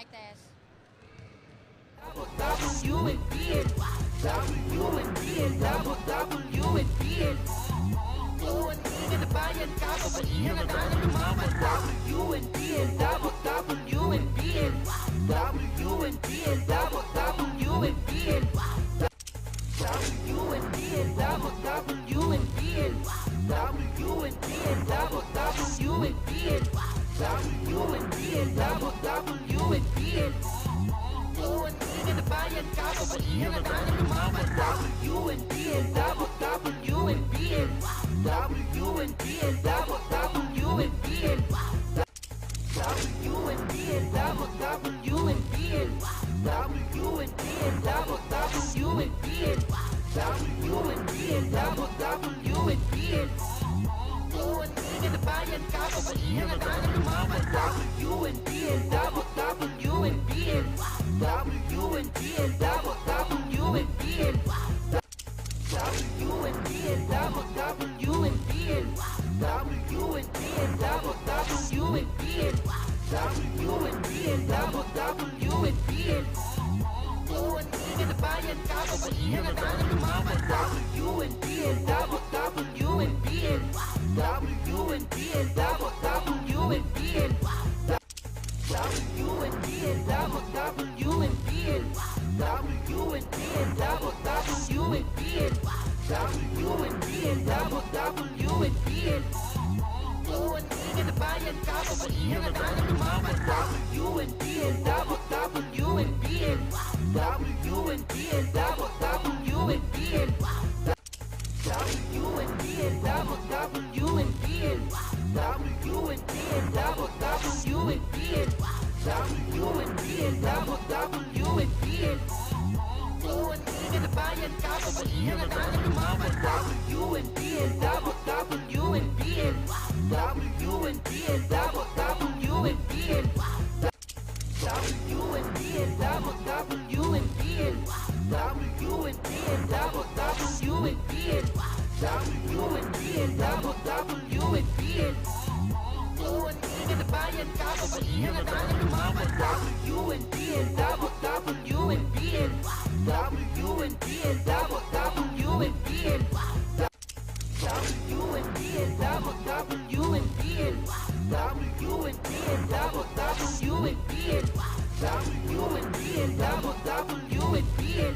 Mic test. WNBL, WNBL, WNBL. Buwan na bayan, kababaihan na ng mama. WNBL, WNBL, WNBL, WNBL. WNBL, WNBL, WNBL, WNBL. Buwan na bayan, kababaihan na ng mama. WNBL, WNBL, WNBL, WNBL. WNBL, WNBL, WNBL, WNBL, WNBL. Buwan na bayan, kababaihan na ng mama. WNBL, WNBL, WNBL, WNBL. WNBL, WNBL, WNBL, WNBL. Buwan na bayan, kababaihan na ng mama. WNBL, WNBL, WNBL, WNBL. WNBL, WNBL, WNBL, WNBL. Buwan na bayan, kababaihan na ng mama. WNBL, WNBL, WNBL, WNBL. WNBL, WNBL, WNBL, WNBL. Buwan na bayan, kababaihan na ng mama. WNBL, WNBL, WNBL, WNBL. WNBL, WNBL, WNBL. Buwan na bayan, kababaihan na ng mama. WNBL, WNBL, WNBL, WNBL. WNBL, WNBL, WNBL.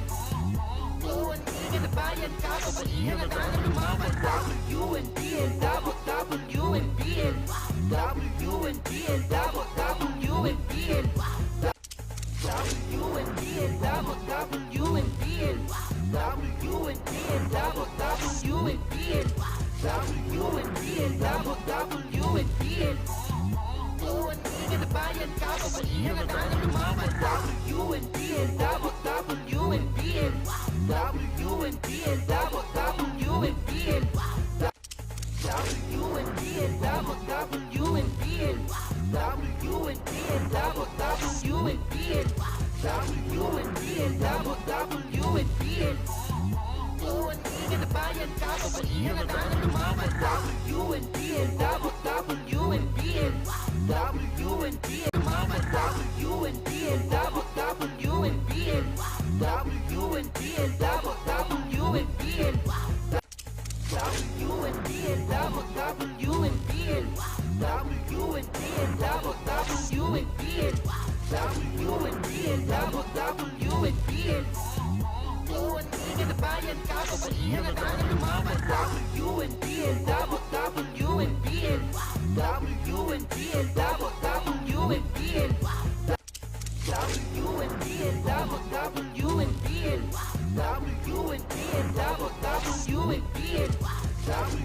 Buwan na bayan, kababaihan na ng mama. WNBL, WNBL, WNBL, WNBL. WNBL, WNBL, WNBL. Buwan na bayan, kababaihan na ng mama. WNBL, WNBL, WNBL, WNBL. WNBL, WNBL, WNBL. Buwan na bayan, kababaihan na ng mama. WNBL, WNBL, WNBL, mama. WNBL, WNBL, WNBL, WNBL. WNBL, WNBL, WNBL, WNBL. Buwan na bayan, kababaihan na ng mama. WNBL, WNBL, WNBL, WNBL. WNBL, WNBL,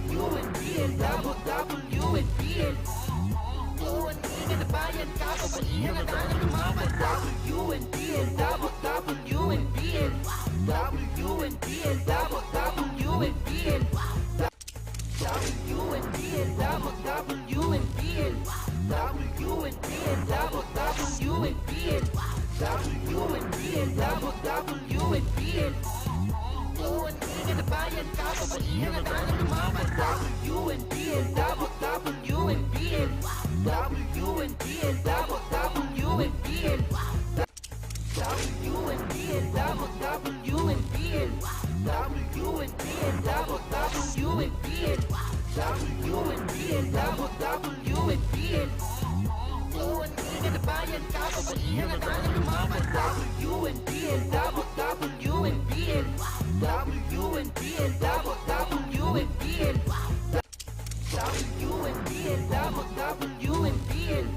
WNBL, WNBL. Buwan na bayan, kababaihan na ng mama. WNBL, WNBL, WNBL, WNBL. WNBL, WNBL, WNBL, WNBL. Buwan na bayan, kababaihan na ng mama. WNBL, WNBL, WNBL, WNBL. kababaihan at tayo lumaban. WNBL, WNBL, WNBL, WNBL, WNBL, WNBL,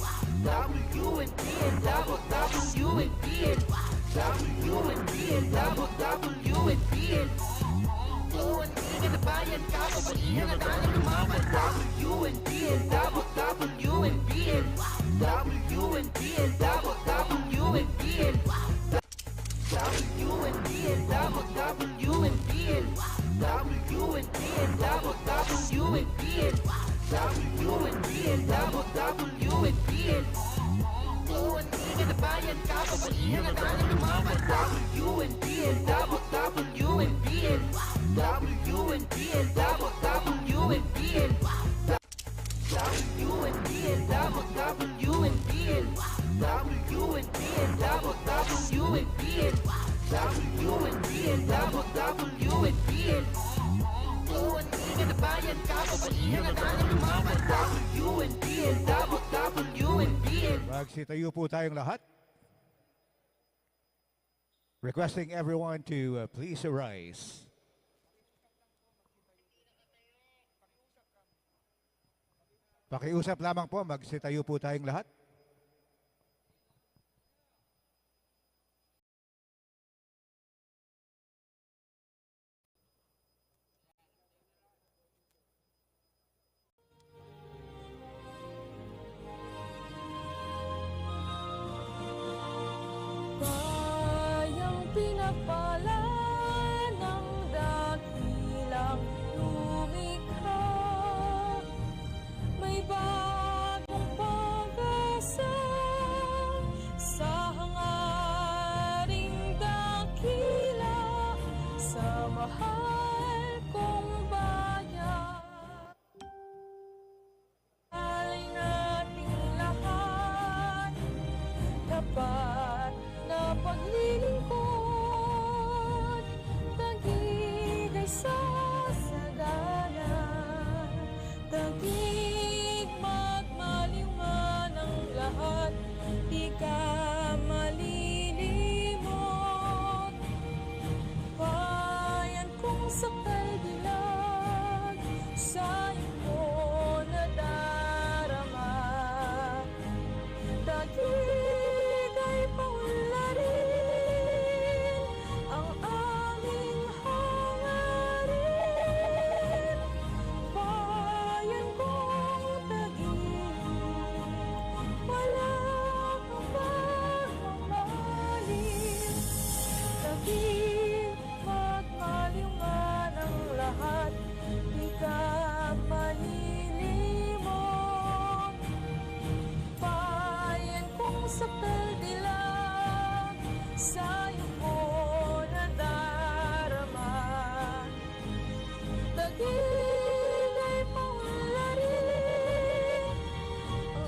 WNBL, WNBL, WNBL, Buwan ng bayan, kababaihan at tayo lumaban. WNBL, WNBL, WNBL, WNBL, WNBL, WNBL, WNBL, WNBL, Buwan ng bayan, kababaihan at tayo lumaban. WNBL, WNBL, WNBL, WNBL, WNBL, WNBL, WNBL, WNBL, Buwan ng bayan, kababaihan at tayo lumaban. WNBL, WNBL. Magsitayo po tayong lahat. Requesting everyone to please arise. Pakiusap lamang po, magsitayo po tayong lahat. Bayang pinapala ng dakilang lumikha, may bagong pag-asa sa hangaring dakila, sa mahal kong bayan. Ay nating lahat dapat na paglilingkod, Taguig ay sasagana, Taguig magmaliwan ang lahat, di ka malilimot. Bayan kong sakal dilag, sa iyo nadarama, Taguig ay paunlarin ang aming hangarin. Bayan kong Taguig, wala kang pagmamalim. Taguig, magmaliwan ang lahat, di ka malilimot. Bayan kong sakal dilag, sa iyo ko nadarama, Taguig ay paunlarin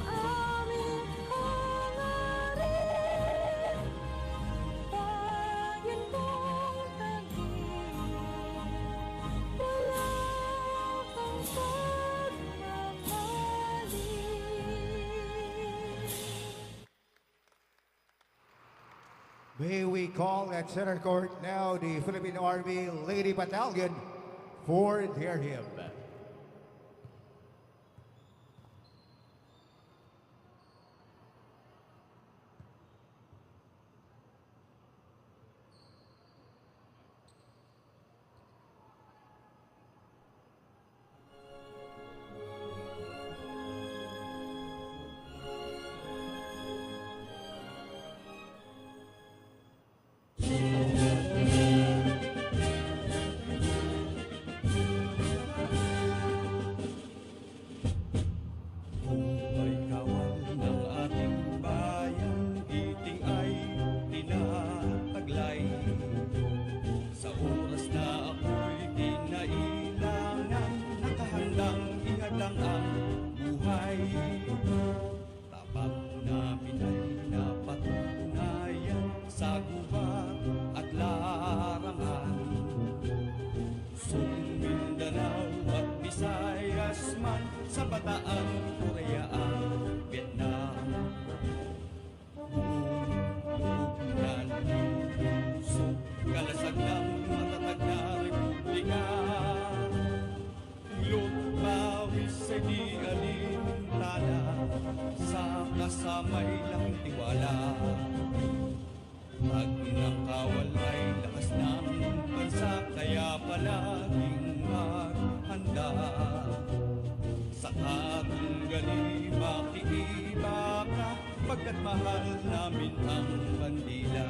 ang aming hangarin. Bayan kong Taguig, wala kang pagmamalim. May we call at center court now the Philippine Army Lady Battalion for their hymn. Buhay kawal ng ating bayan, iting ay tinataglay. Sa oras na ako'y kinailangan, nakahandang ihadlang ang buhay. Tapat namin ay napatunayan sa gubat at larangan. Pusong Mindanao at Visayas man, sa Bataan, Korea at Vietnam. Buong namin ang bandila.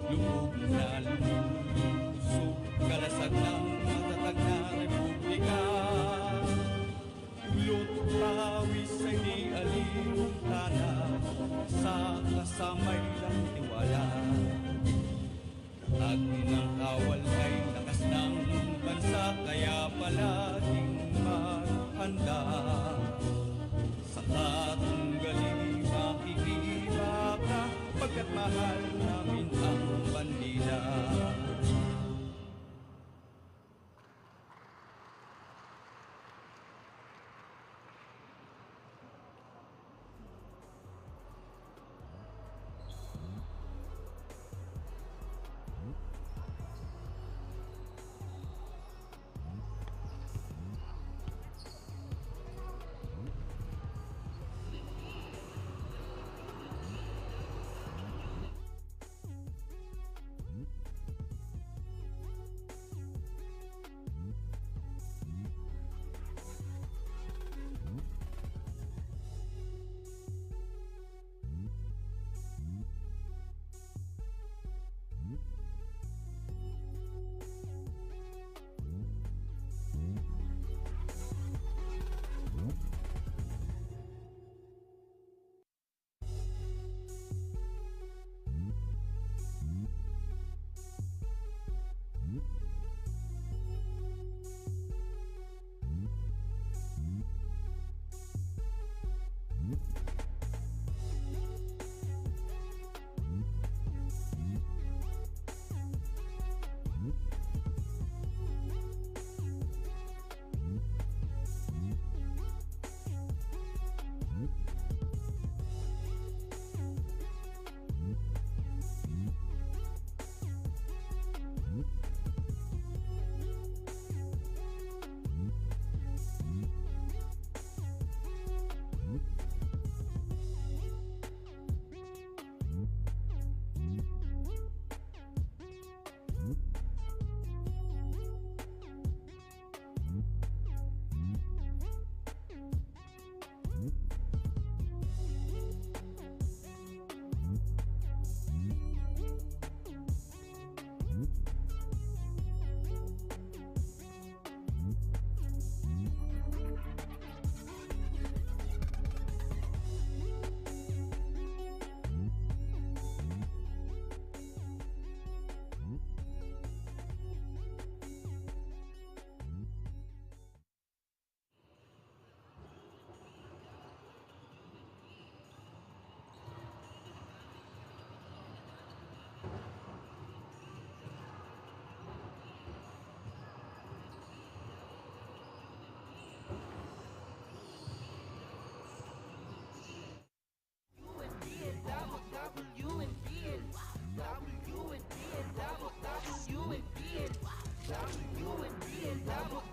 Lubog na lumusog, kalasag ng matatag na republika. Ulot pawis ay di alintana, sa kasamay lang tiwala. At ng kawal ay lakas ng bansa, kaya palaging maghanda. Sa katunggali makikiba ka, pagkat mahal namin ang bandila.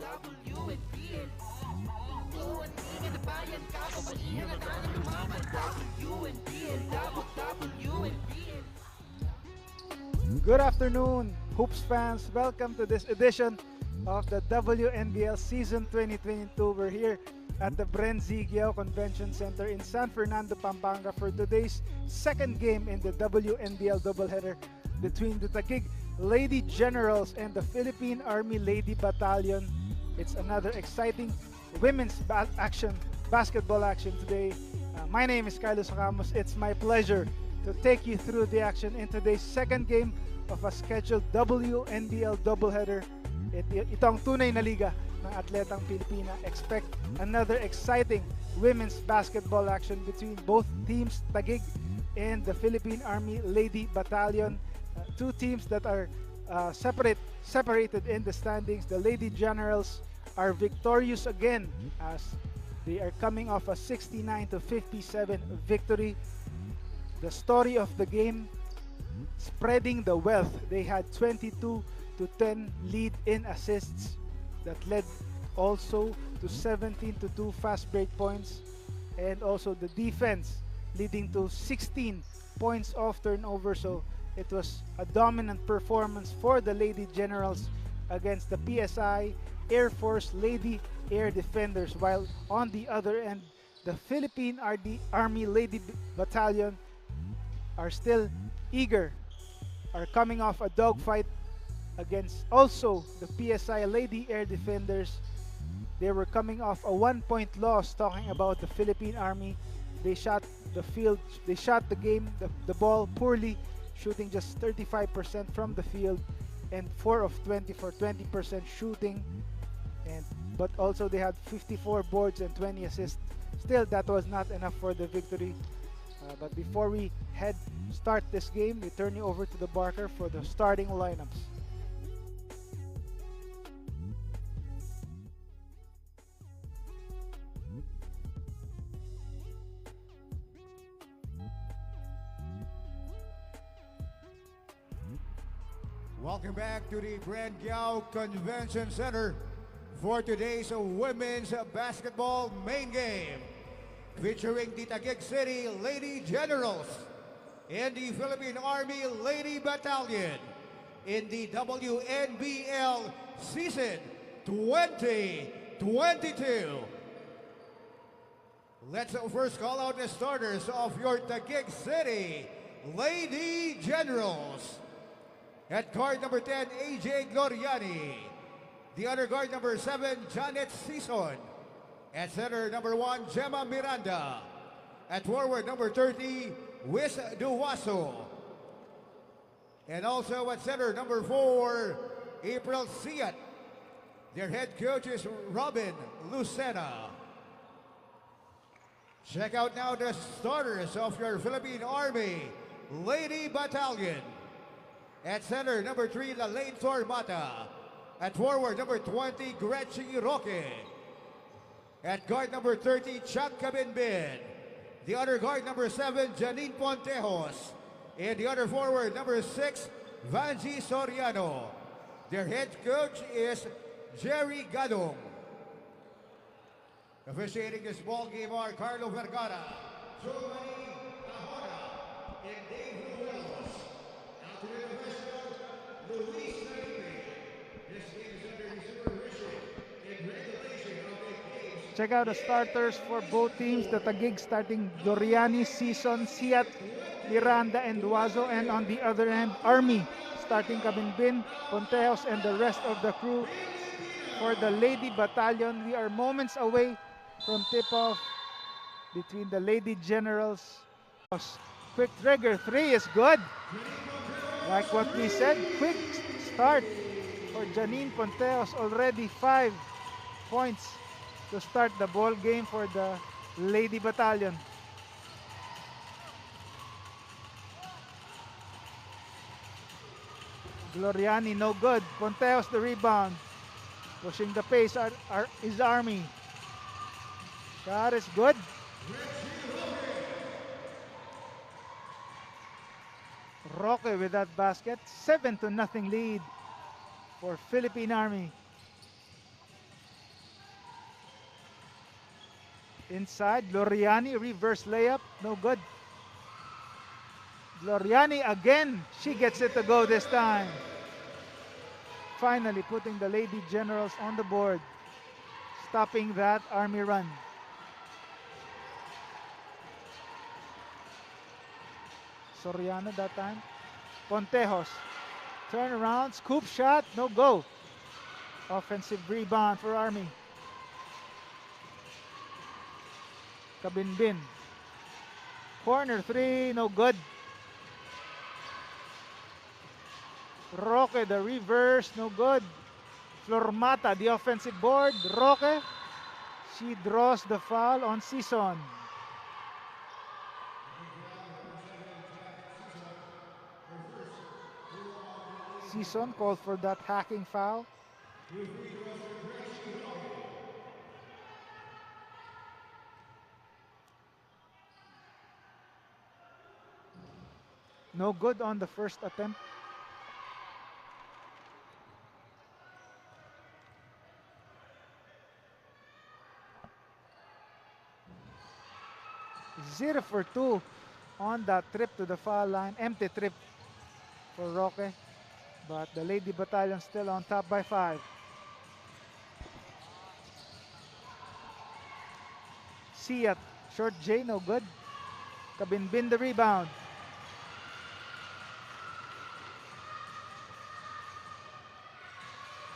WNBL UNBL na bayan, kababalihan na tanang lumaban. WNBL WNBL. Good afternoon, Hoops fans. Welcome to this edition of the WNBL Season 2022. We're here at the Bren Zigiao Convention Center in San Fernando, Pampanga for today's second game in the WNBL doubleheader between the Taguig Lady Generals and the Philippine Army Lady Battalion. It's another exciting women's basketball action today. My name is Carlos Ramos. It's my pleasure to take you through the action in today's second game of a scheduled WNBL doubleheader. Ito ang tunay na liga ng atletang Pilipina. Expect another exciting women's basketball action between both teams, Taguig and the Philippine Army Lady Battalion. Two teams that are separated in the standings. The Lady Generals are victorious again as they are coming off a 69-57 victory. The story of the game, spreading the wealth. They had 22-10 lead in assists that led also to 17-2 fast break points, and also the defense leading to 16 points off turnover. So it was a dominant performance for the Lady Generals against the PSI Air Force Lady Air Defenders, while on the other end the Philippine Army Lady Battalion are still eager, are coming off a dogfight against also the PSI Lady Air Defenders. They were coming off a 1-point loss, talking about the Philippine Army. They shot the field, they shot the game, the ball poorly, shooting just 35% from the field and 4 of 20 for 20% shooting. But also they had 54 boards and 20 assists. Still, that was not enough for the victory. But before we start this game, we turn you over to the Barker for the starting lineups. Welcome back to the Brand Giao Convention Center for today's women's basketball main game, featuring the Taguig City Lady Generals and the Philippine Army Lady Battalion in the WNBL Season 2022. Let's first call out the starters of your Taguig City Lady Generals. At guard number 10, AJ Gloriani. The other guard number 7, Janet Sison. At center number 1, Gemma Miranda. At forward number 30, Wiz Duwaso. And also at center number 4, April Siat. Their head coach is Robin Lucena. Check out now the starters of your Philippine Army Lady Battalion. At center, number 3, Lalaine Tormata. At forward, number 20, Gretchen Roque. At guard number 30, Chuck Cabinbin. The other guard, number 7, Janine Pontejos. And the other forward, number 6, Vanji Soriano. Their head coach is Jerry Gadong. Officiating this ball game are Carlo Vergara, Giovanni Ahora, and Dave Ruelos. Out to the professional, Luis Naipe. This game is under the supervision and regulation of the games. Check out the starters for both teams. The Taguig starting Doriani, Sison, Siat, Miranda, and Duazo. And on the other end, Army starting Cabinbin, Pontejos, and the rest of the crew. For the Lady Battalion, we are moments away from tip-off between the Lady Generals. Quick trigger, 3 is good. Like what we said, quick start for Janine Pontejos. Already 5 points to start the ball game for the Lady Battalion. Gloriani, no good. Pontejos the rebound. Pushing the pace is Army. Shot is good. Roque with that basket. 7-0 lead for Philippine Army. Inside, Gloriani, reverse layup. No good. Gloriani again. She gets it to go this time. Finally putting the Lady Generals on the board. Stopping that Army run. Soriano that time. Pontejos. Turn around, scoop shot, no go. Offensive rebound for Army. Cabinbin. Corner 3, no good. Roque, the reverse, no good. Flormata, the offensive board. Roque, she draws the foul on Sison. Sison called for that hacking foul. No good on the first attempt. Zero for 2 on that trip to the foul line. Empty trip for Roque. But the Lady Battalion still on top by 5. Siat Short J, no good. Kabinbin the rebound.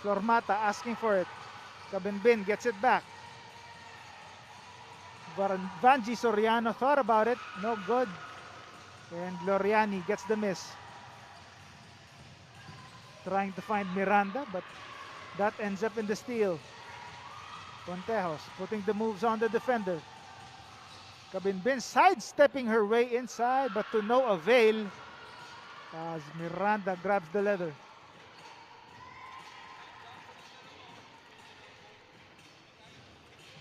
Flormata asking for it. Kabinbin gets it back. Vanji Soriano thought about it. No good. And Gloriani gets the miss. Trying to find Miranda, but that ends up in the steal. Pontejos putting the moves on the defender. Kabinbin sidestepping her way inside, but to no avail as Miranda grabs the leather.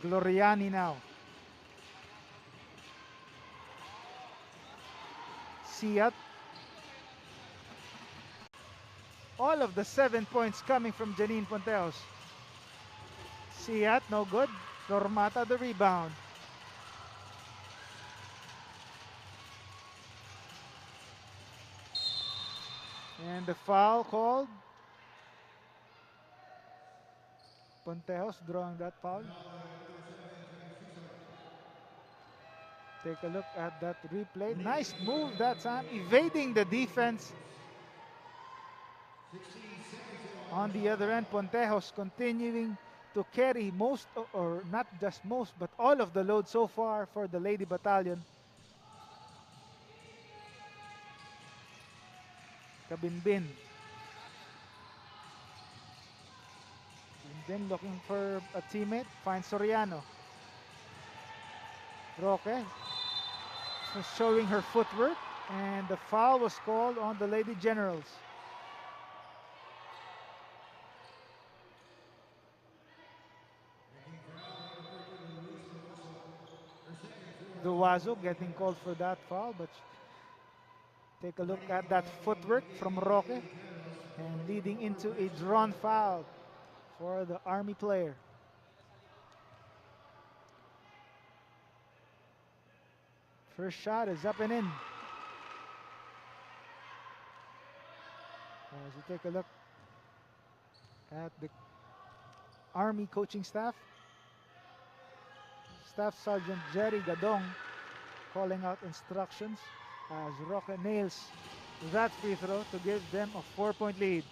Gloriani now. Siat. All of the 7 points coming from Janine Pontejos. Siat, no good. Normata the rebound. And the foul called. Pontejos drawing that foul. Take a look at that replay. Nice move that time, evading the defense. On the other end, Pontejos continuing to carry most, or not just most, but all of the load so far for the Lady Battalion. Kabinbin. Kabinbin looking for a teammate, finds Soriano. Roque was showing her footwork, and the foul was called on the Lady Generals. Duazo getting called for that foul, but take a look at that footwork from Roque, and leading into a drawn foul for the Army player. First shot is up and in. As you take a look at the Army coaching staff, Staff Sergeant Jerry Gadong calling out instructions as Roque nails that free throw to give them a 4-point lead.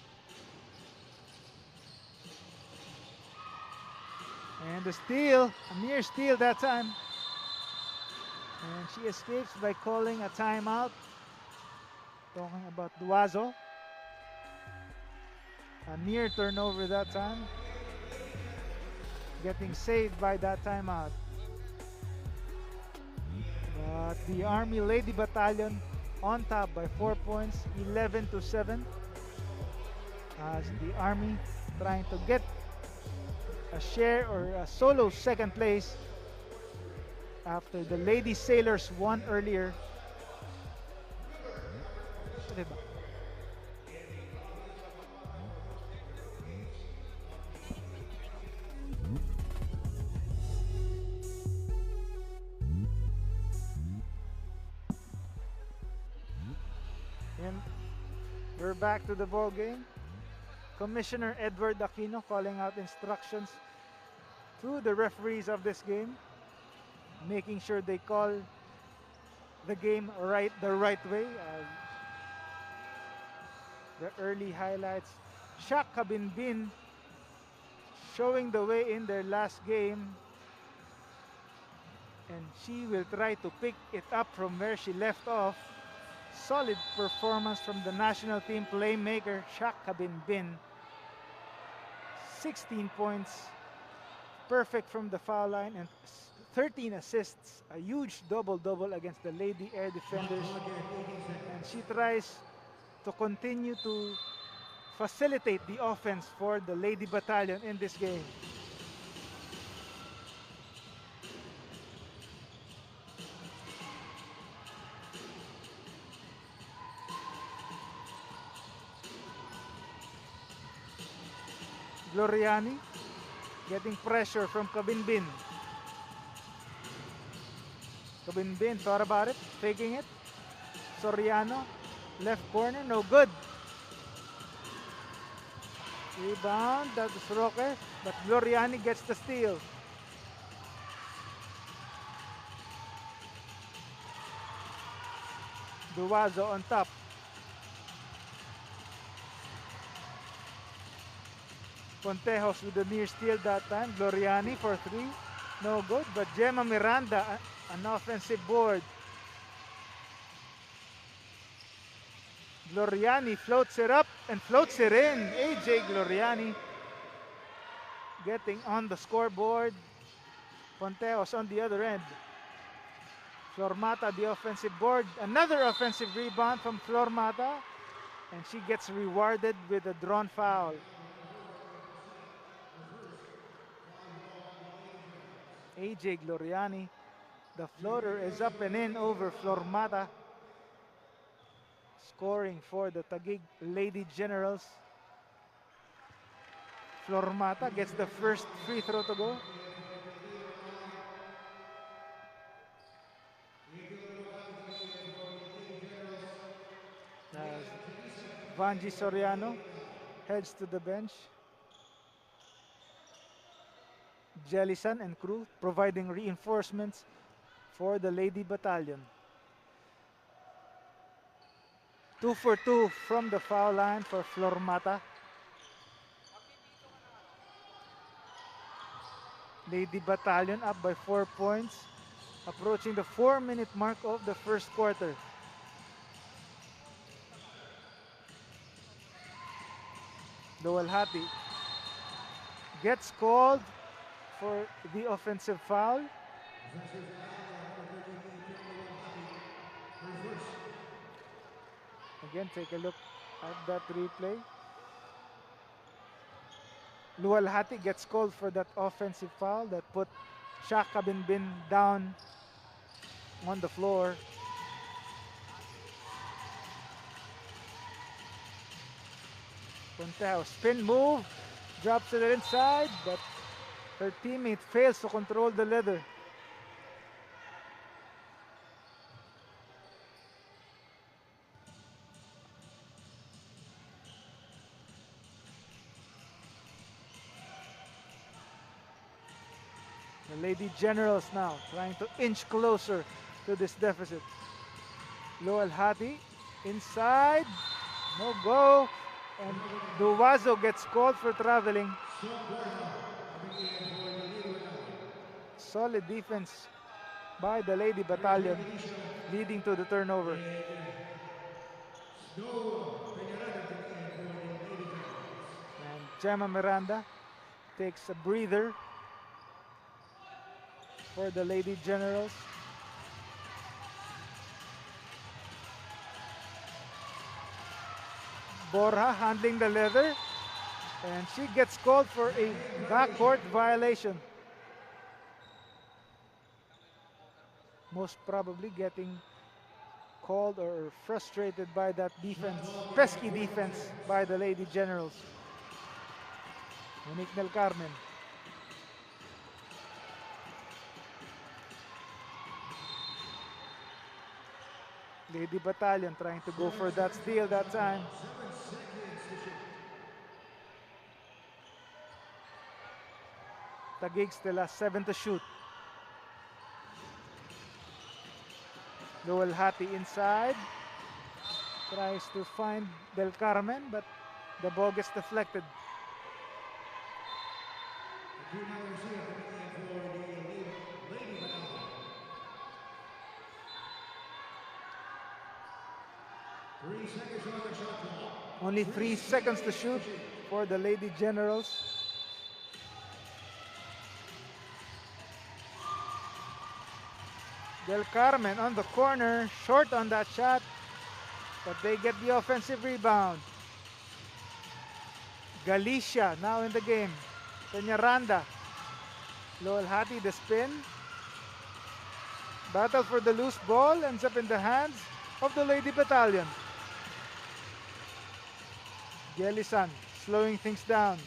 And the steal, a near steal that time. And she escapes by calling a timeout. Talking about Duazo. A near turnover that time. Getting saved by that timeout. But the Army Lady Battalion on top by 4 points, 11-7. As the Army trying to get a share or a solo second place after the Lady Sailors won earlier. Diba? And we're back to the ball game. Commissioner Edward Aquino calling out instructions to the referees of this game, making sure they call the game the right way. The early highlights. Shaq Kabinbin showing the way in their last game, and she will try to pick it up from where she left off. Solid performance from the national team playmaker Shaq Kabinbin. 16 points, perfect from the foul line, and 13 assists, a huge double-double against the Lady Air Defenders. And she tries to continue to facilitate the offense for the Lady Battalion in this game. Gloriani getting pressure from Kabinbin. Kabinbin thought about it, faking it. Soriano, left corner, no good. Rebound, that is Roque, but Gloriani gets the steal. Duwazo on top. Pontejos with the near steal that time. Gloriani for three. No good, but Gemma Miranda, an offensive board. Gloriani floats it up and floats it in. AJ Gloriani getting on the scoreboard. Pontejos on the other end. Flormata, the offensive board. Another offensive rebound from Flormata. And she gets rewarded with a drawn foul. AJ Gloriani. The floater is up and in over Flormata. Scoring for the Taguig Lady Generals. Flormata gets the first free throw to go. As Vanji Soriano heads to the bench. Jellison and crew providing reinforcements for the Lady Battalion. 2 for 2 from the foul line for Flormata. Lady Battalion up by 4 points, approaching the 4-minute mark of the first quarter. Duwalhati gets called for the offensive foul. Again, take a look at that replay. Luwalhati gets called for that offensive foul that put Shaka Binbin down on the floor. Pontejos spin move, drops it inside, but her teammate fails to control the leather. The Lady Generals now trying to inch closer to this deficit. Luwalhati inside, no go, and Duwazo gets called for traveling. Solid defense by the Lady Battalion, leading to the turnover. And Gemma Miranda takes a breather for the Lady Generals. Borja handling the leather, and she gets called for a backcourt violation. Most probably getting called or frustrated by that defense, pesky defense by the Lady Generals. Monique Del Carmen. Lady Battalion trying to go for that steal that time. Taguig still has 7 to shoot. Luwalhati inside. Tries to find Del Carmen, but the ball gets deflected. Only 3 seconds to shoot for the Lady Generals. Del Carmen on the corner, short on that shot, but they get the offensive rebound. Galicia now in the game. Peñaranda. Luwalhati the spin. Battle for the loose ball ends up in the hands of the Lady Battalion. Gelisan slowing things down.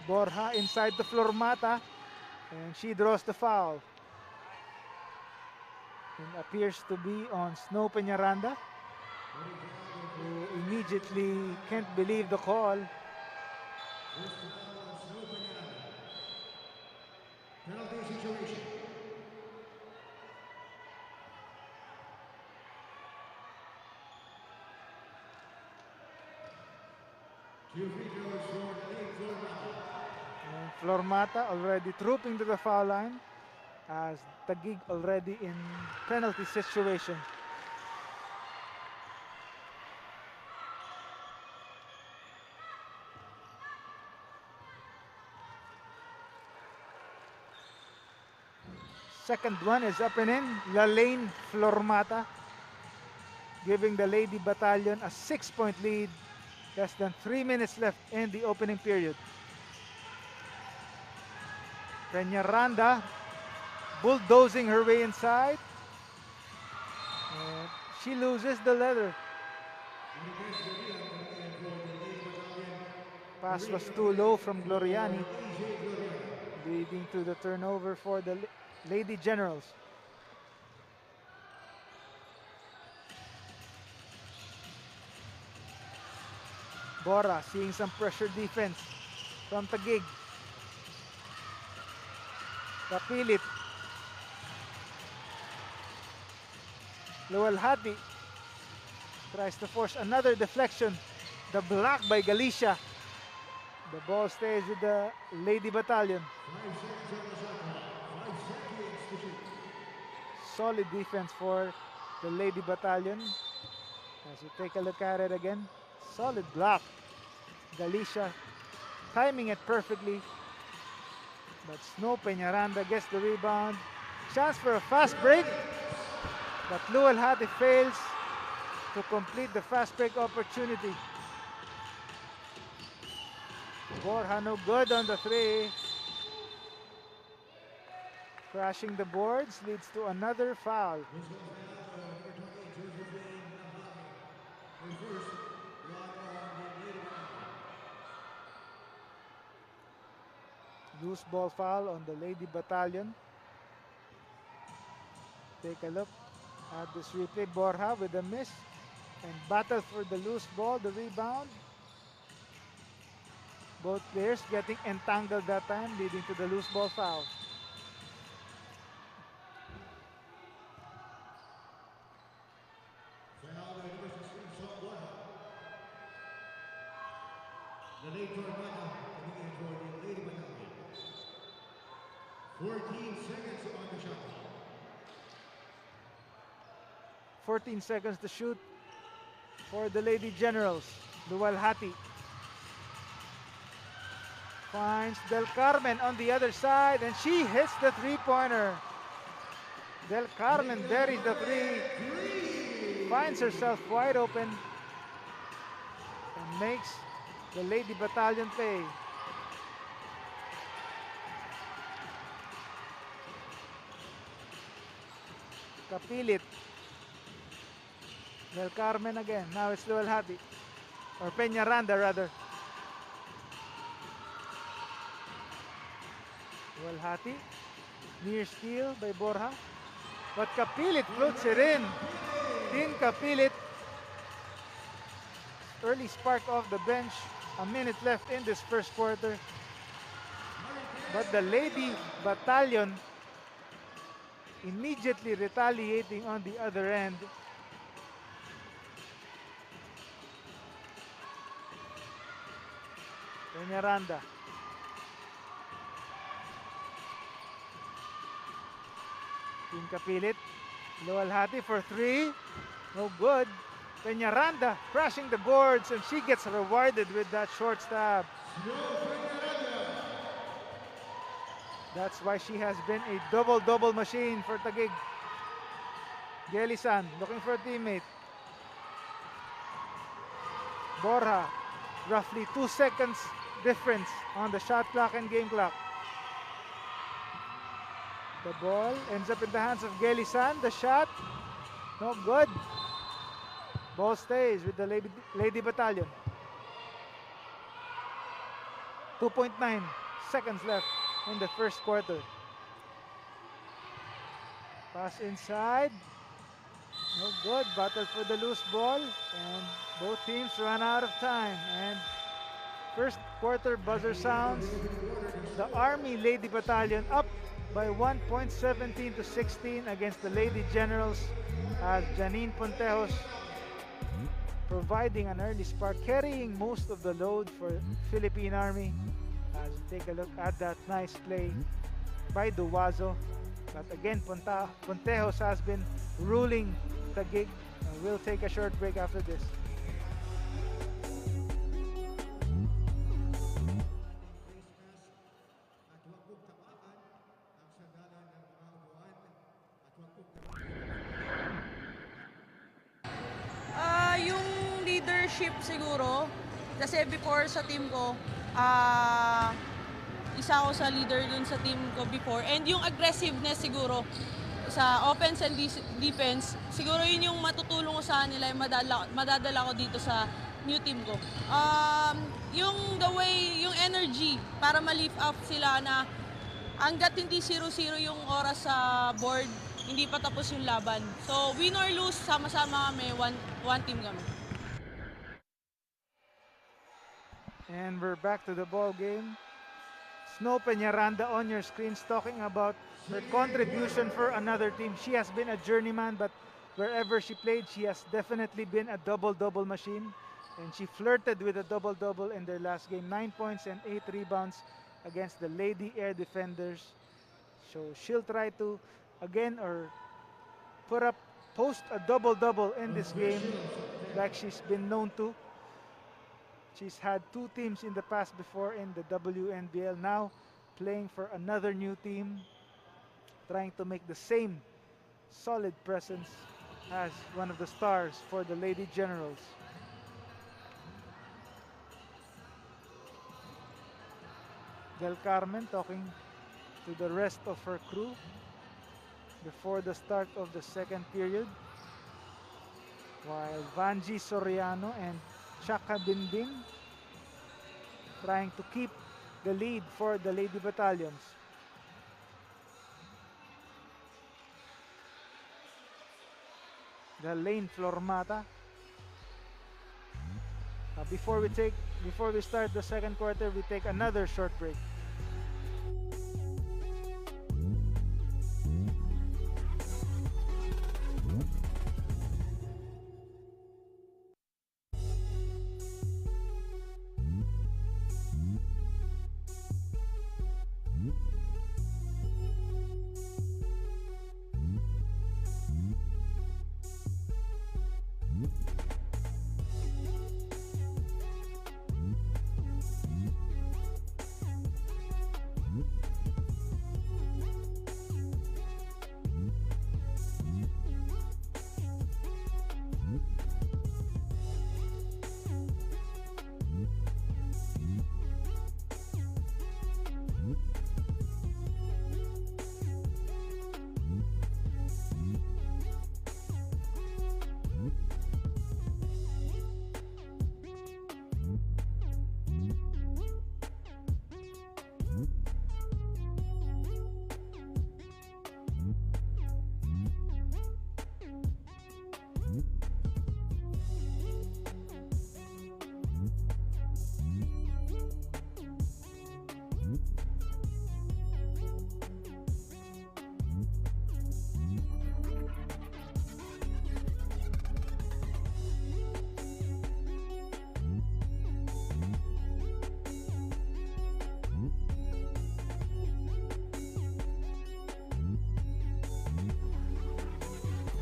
Borja inside the Flormata, and she draws the foul. It appears to be on Snow Peñaranda, who immediately can't believe the call. And Flormata already trooping to the foul line as Taguig already in penalty situation. Second one is up and in. Lalaine Flormata giving the Lady Battalion a 6-point lead. Less than 3 minutes left in the opening period. Peñaranda bulldozing her way inside. And she loses the leather. Pass was too low from Gloriani, leading to the turnover for the Lady Generals. Bora seeing some pressure defense from Taguig. Kapilit. Luwalhati tries to force another deflection. The block by Galicia. The ball stays with the Lady Battalion. Solid defense for the Lady Battalion. As you take a look at it again, solid block. Galicia timing it perfectly. But Snow Peñaranda gets the rebound. Chance for a fast break. But Luwalhati fails to complete the fast break opportunity. Borja no good on the three. Crashing the boards leads to another foul. Loose ball foul on the Lady Battalion. Take a look at this replay. Borja with a miss and battle for the loose ball, the rebound. Both players getting entangled that time, leading to the loose ball foul. The late Tormata coming in for the Lady Battalion. 14 seconds on the shot clock. 14 seconds to shoot for the Lady Generals. Luwalhati finds Del Carmen on the other side, and she hits the three-pointer. Del Carmen buries the three, finds herself wide open, and makes the Lady Battalion pay. Kapilit. Del Carmen again. Now it's Luwalhati. Or Peñaranda rather. Luwalhati. Near steal by Borja. But Kapilit floats it in. Team Kapilit. Early spark off the bench. A minute left in this first quarter. But the Lady Battalion immediately retaliating on the other end. Peñaranda. Team Kapilit. Luwalhati for three. No good. Peñaranda crashing the boards, and she gets rewarded with that short stab. That's why she has been a double-double machine for Taguig. Gelisan looking for a teammate. Borja, roughly 2 seconds difference on the shot clock and game clock. The ball ends up in the hands of Gelisan. The shot, no good. Ball stays with the Lady Battalion. 2.9 seconds left in the first quarter. Pass inside. No good. Battle for the loose ball. And both teams run out of time. And first quarter buzzer sounds. The Army Lady Battalion up by 1.17 to 16 against the Lady Generals as Janine Pontejos providing an early spark, carrying most of the load for Philippine Army. As we take a look at that nice play by Duwazo. But again, Pontejos has been ruling Taguig. We'll take a short break after this. Yung leadership siguro, kasi before sa team ko, isa ako sa leader dun sa team ko before. And yung aggressiveness siguro, sa offense and defense, siguro yun yung matutulong ko sa kanila, yung madadala ko dito sa new team ko. Yung the way, yung energy, para ma-lift up sila na hanggat hindi 0-0 yung oras sa board, hindi pa tapos yung laban. So, win or lose, sama-sama kami, one team kami. And we're back to the ball game. Snow Peñaranda on your screens talking about her contribution for another team. She has been a journeyman, but wherever she played, she has definitely been a double-double machine. And she flirted with a double-double in their last game. 9 points and 8 rebounds against the Lady Air Defenders. So she'll try to again or post a double-double in this game like she's been known to. She's had 2 teams in the past before in the WNBL, now playing for another new team, trying to make the same solid presence as one of the stars for the Lady Generals. Del Carmen talking to the rest of her crew before the start of the second period, while Vanji Soriano and Chaka Binbing trying to keep the lead for the Lady Battalions. The lane Flormata. Before we start the second quarter, we take another short break.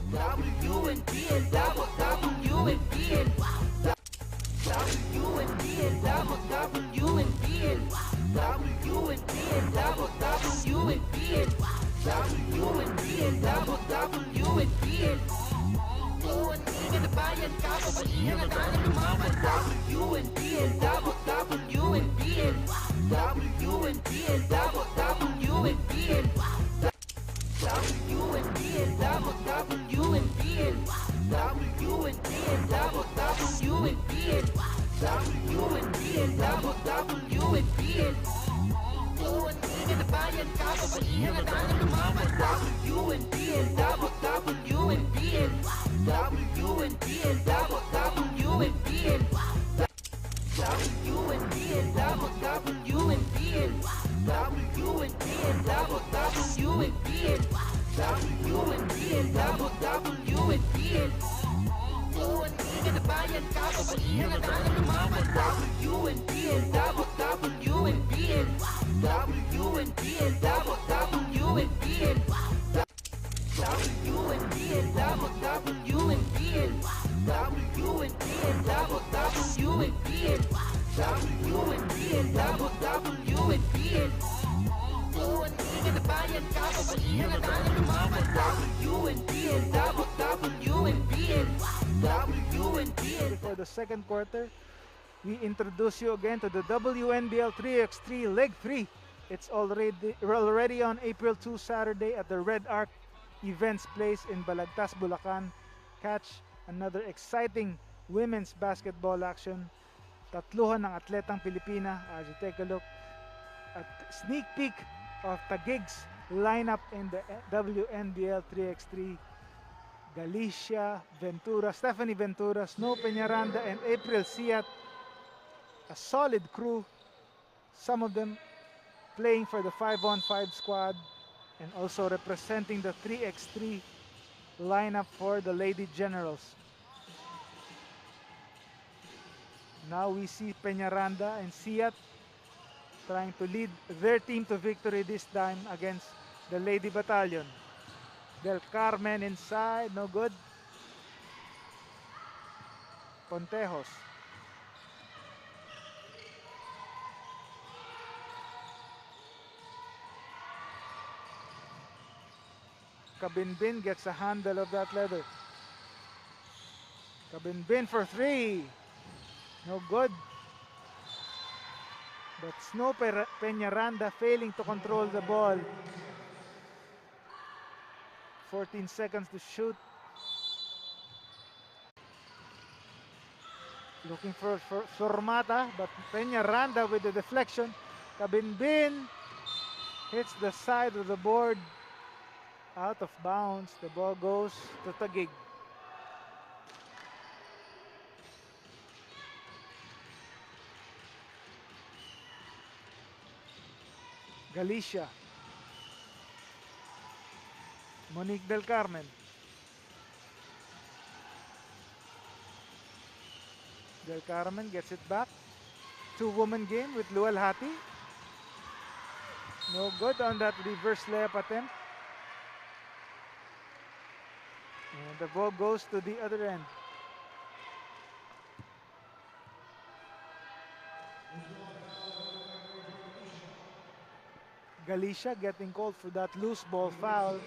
WNBL, WNBL, WNBL, WNBL, WNBL, WNBL, WNBL. Iwan na bayan, kababalihan na tayo lumaban. WNBL, WNBL, WNBL, WNBL. WNBL, WNBL, WNBL, WNBL, WNBL. Iwan na bayan, kababalihan na tayo lumaban. WNBL, WNBL, WNBL, WNBL. WNBL, WNBL, WNBL, WNBL, WNBL, WNBL. na bayan, kababaihan at ang lumaban. WNBL, WNBL, WNBL, WNBL, WNBL, WNBL, WNBL, WNBL. Tuwanigan na bayan, kababaihan at ang lumaban. WNBL, WNBL, WNBL. For the second quarter, we introduce you again to the WNBL 3x3 Leg 3. It's already on April 2, Saturday at the Red Arc Events Place in Balagtas, Bulacan. Catch another exciting women's basketball action. Tatluhan ng atletang Pilipina as you take a look at sneak peek of Taguig's lineup in the WNBL 3x3. Galicia Ventura, Stephanie Ventura, Snow Peñaranda, and April Siat. A solid crew. Some of them playing for the 5-on-5 squad and also representing the 3x3 lineup for the Lady Generals. Now we see Peñaranda and Siat trying to lead their team to victory this time against the Lady Battalion. Del Carmen inside, no good. Pontejos. Kabinbin gets a handle of that leather. Kabinbin for three. No good. But Snow Peñaranda failing to control the ball. 14 seconds to shoot. Looking for Sormata, but Peñaranda with the deflection. Kabinbin hits the side of the board. Out of bounds. The ball goes to Taguig. Galicia. Monique Del Carmen. Del Carmen gets it back. Two-woman game with Luel Hati. No good on that reverse layup attempt. And the ball goes to the other end. Galicia getting called for that loose ball foul.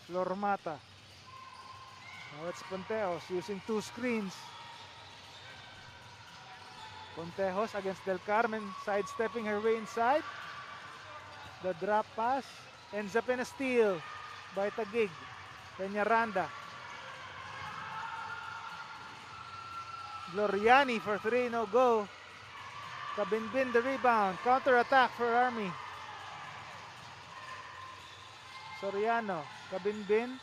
Flormata. Now it's Pontejos using two screens. Pontejos against Del Carmen, sidestepping her way inside. The drop pass ends up in a steal by Taguig. Peñaranda. Gloriani for three, no go. Kabinbin the rebound. Counter attack for Army. Soriano. Kabinbin.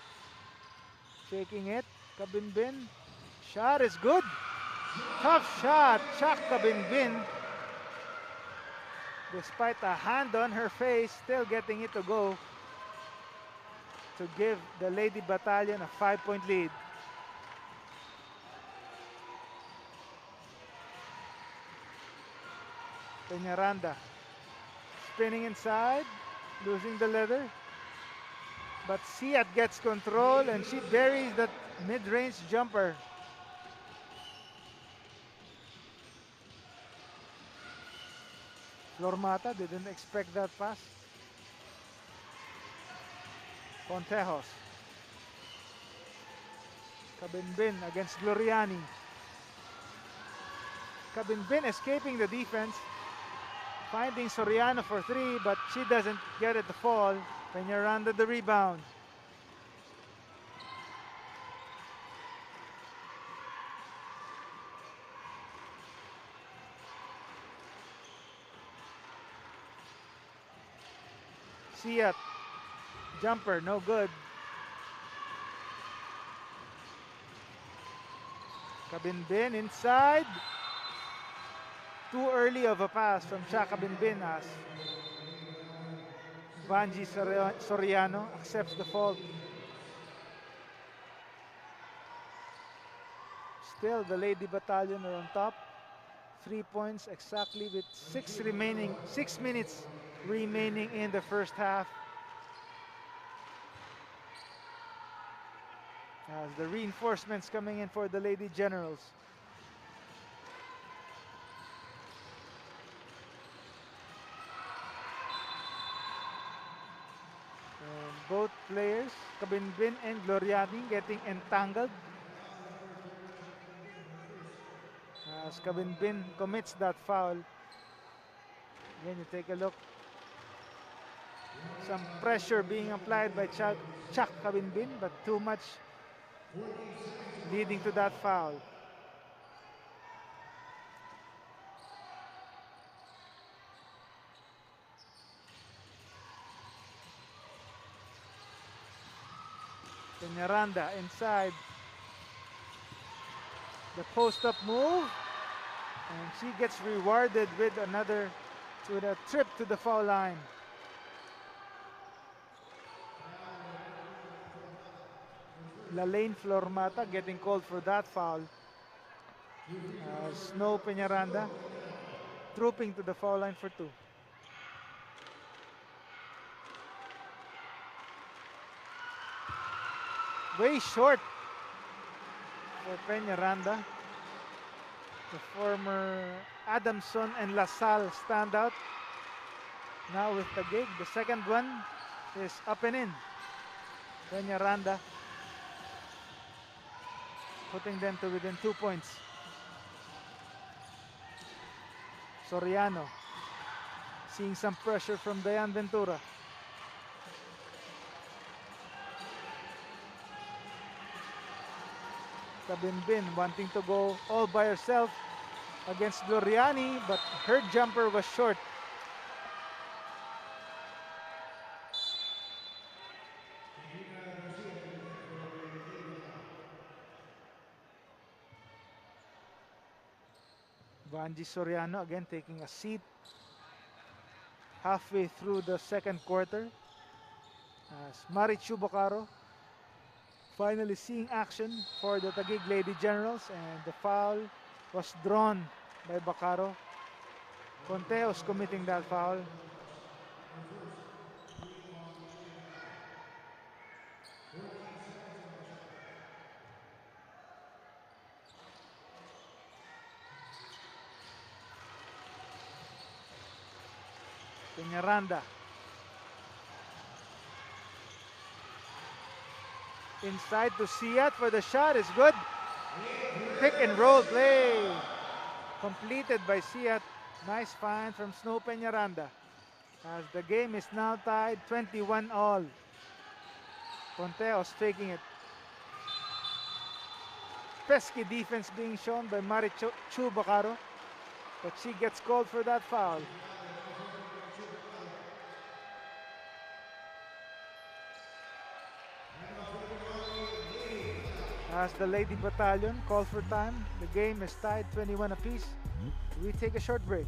Shaking it. Kabinbin. Shot is good. Tough shot. Chuck Kabinbin. Despite a hand on her face, still getting it to go to give the Lady Battalion a 5-point lead. Peñaranda spinning inside, losing the leather. But Siat gets control and she buries that mid-range jumper. Flormata didn't expect that pass. Pontejos. Kabinbin against Gloriani. Kabinbin escaping the defense. Finding Soriano for three, but she doesn't get it to fall. Peñaranda the rebound. Siat. Jumper, no good. Kabinbin inside. Too early of a pass from Shaka Binbin as Vanji Soriano accepts the fault. Still, the Lady Battalion are on top. 3 points exactly with 6 minutes remaining in the first half. As the reinforcements coming in for the Lady Generals. And both players, Kabinbin and Gloriani, getting entangled. As Kabinbin commits that foul. Again, you take a look. Some pressure being applied by Chuck Kabinbin, but too much leading to that foul. Peñaranda inside. The post-up move. And she gets rewarded with a trip to the foul line. Lalaine Flormata getting called for that foul. Snow Peñaranda trooping to the foul line for 2. Way short for Peñaranda. The former Adamson and LaSalle standout. Now with Taguig, the second one is up and in. Peñaranda putting them to within 2 points. Soriano seeing some pressure from Dayan Ventura. Kabinbin wanting to go all by herself against Gloriani, but her jumper was short. Vanji Soriano again taking a seat halfway through the second quarter. As Marichu Bocaro finally seeing action for the Taguig Lady Generals, and the foul was drawn by Bacaro. Conteos committing that foul. Peñaranda inside to Siat for the shot, is good. Pick and roll play completed by Siat. Nice find from Snow Peñaranda. As the game is now tied 21 all. Conteos taking it. Pesky defense being shown by Marichu Bacaro, but she gets called for that foul. As the Lady Battalion call for time, the game is tied 21 apiece. We take a short break.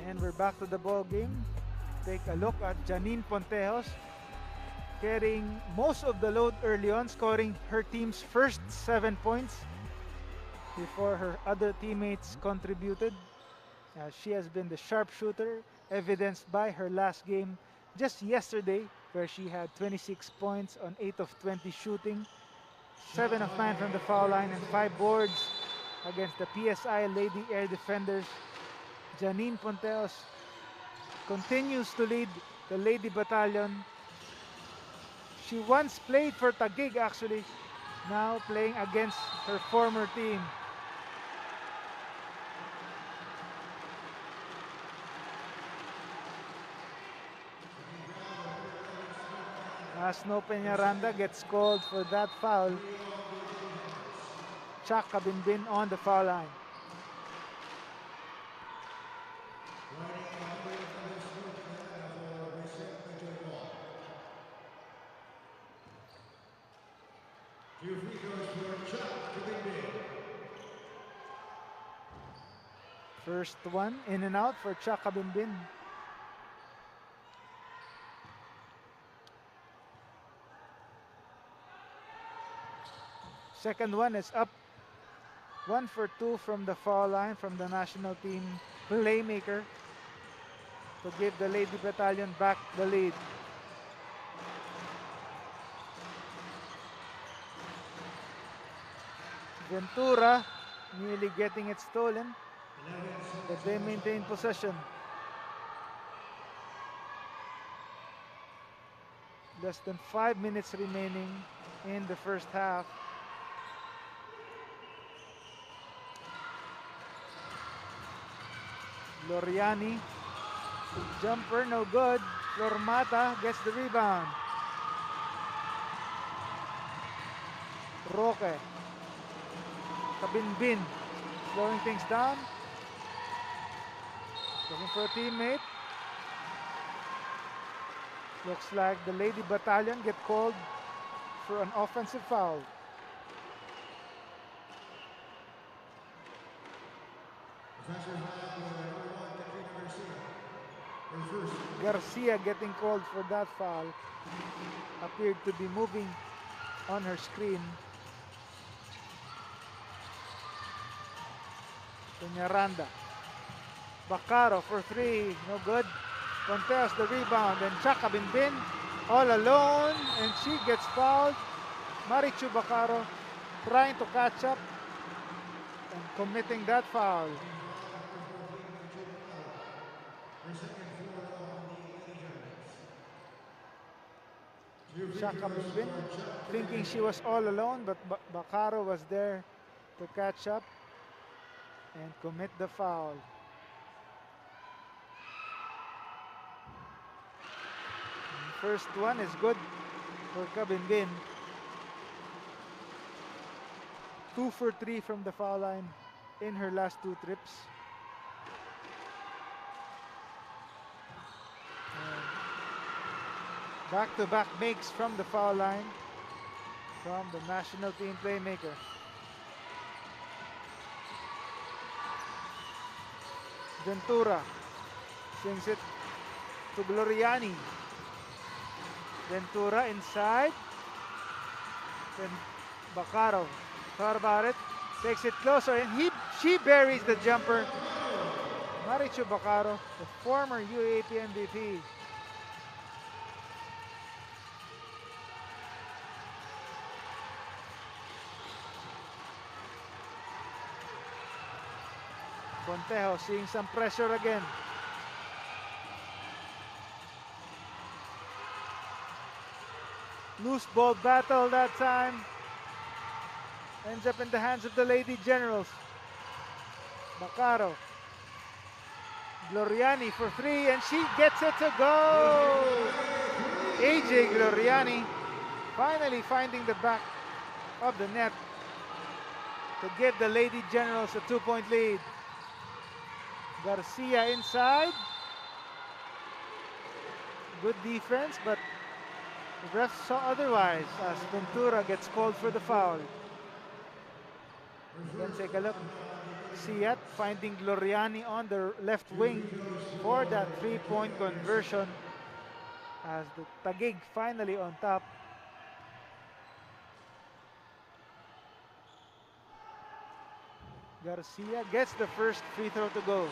And we're back to the ball game. Take a look at Janine Pontejos carrying most of the load early on, scoring her team's first 7 points before her other teammates contributed. She has been the sharpshooter, evidenced by her last game just yesterday, where she had 26 points on 8 of 20 shooting, 7 of 9 from the foul line, and 5 boards against the PSI Lady Air Defenders. Janine Pontejos continues to lead the Lady Battalion. She once played for Taguig actually, now playing against her former team. Asno Peñaranda gets called for that foul. Chuck Kabinbin on the foul line. First one in and out for Chuck Kabinbin. Second one is up. 1 for 2 from the foul line from the national team playmaker to give the Lady Battalion back the lead. Ventura nearly getting it stolen, but they maintain possession. Less than 5 minutes remaining in the first half. Loriani, jumper, no good. Flormata gets the rebound. Roque, Kabinbin, slowing things down. Looking for a teammate. Looks like the Lady Battalion get called for an offensive foul. Garcia getting called for that foul. Appeared to be moving on her screen. Peñaranda. Bacaro for 3, no good. Conteos the rebound, and Chaka Binbin all alone, and she gets fouled. Marichu Bacaro trying to catch up and committing that foul. Chaka Binbin thinking she was all alone, but Bacaro was there to catch up and commit the foul. First one is good for Kabinbin. 2 for 3 from the foul line in her last 2 trips. Back-to-back makes from the foul line from the national team playmaker. Ventura swings it to Gloriani. Ventura inside. Then Bacaro thought about it, takes it closer, and she buries the jumper. Marichu Bacaro, the former UAP MVP. Contejo seeing some pressure again. Loose ball battle that time. Ends up in the hands of the Lady Generals. Bacaro. Gloriani for 3, and she gets it to go! AJ Gloriani finally finding the back of the net to give the Lady Generals a 2-point lead. Garcia inside. Good defense, but the refs saw otherwise as Ventura gets called for the foul. Then take a look. Siat finding Gloriani on the left wing for that 3-point conversion as the Taguig finally on top. Garcia gets the first free throw to go.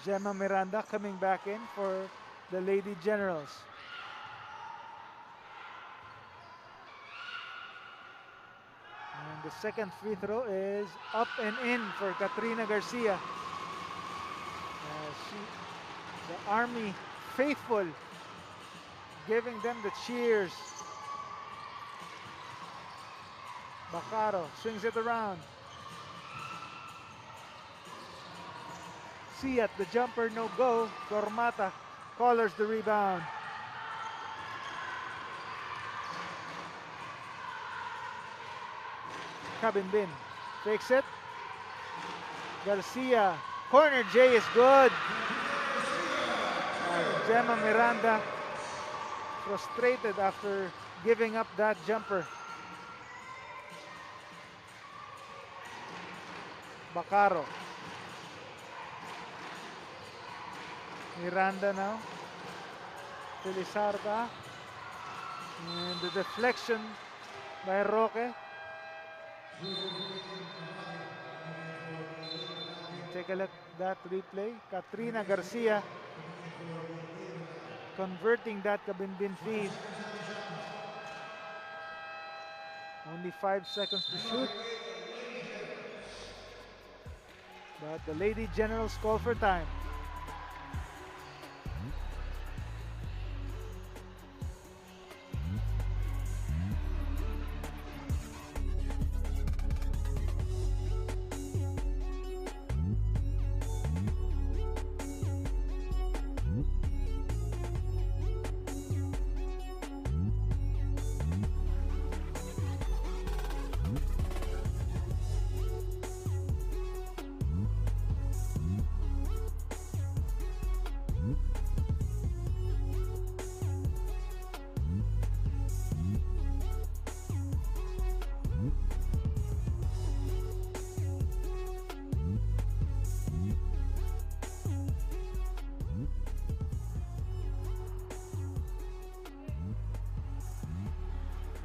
Gemma Miranda coming back in for the Lady Generals. And The second free throw is up and in for Katrina Garcia. The Army faithful giving them the cheers. Bacaro swings it around. Siat, the jumper, no go. Cormata collars the rebound. Kabinbin fakes it. Garcia, corner J is good. Gemma Miranda frustrated after giving up that jumper. Bacaro. Miranda now. Felizarda. And the deflection by Roque. Take a look at that replay. Katrina Garcia converting that Kabinbin feed. Only 5 seconds to shoot. But the Lady Generals call for time.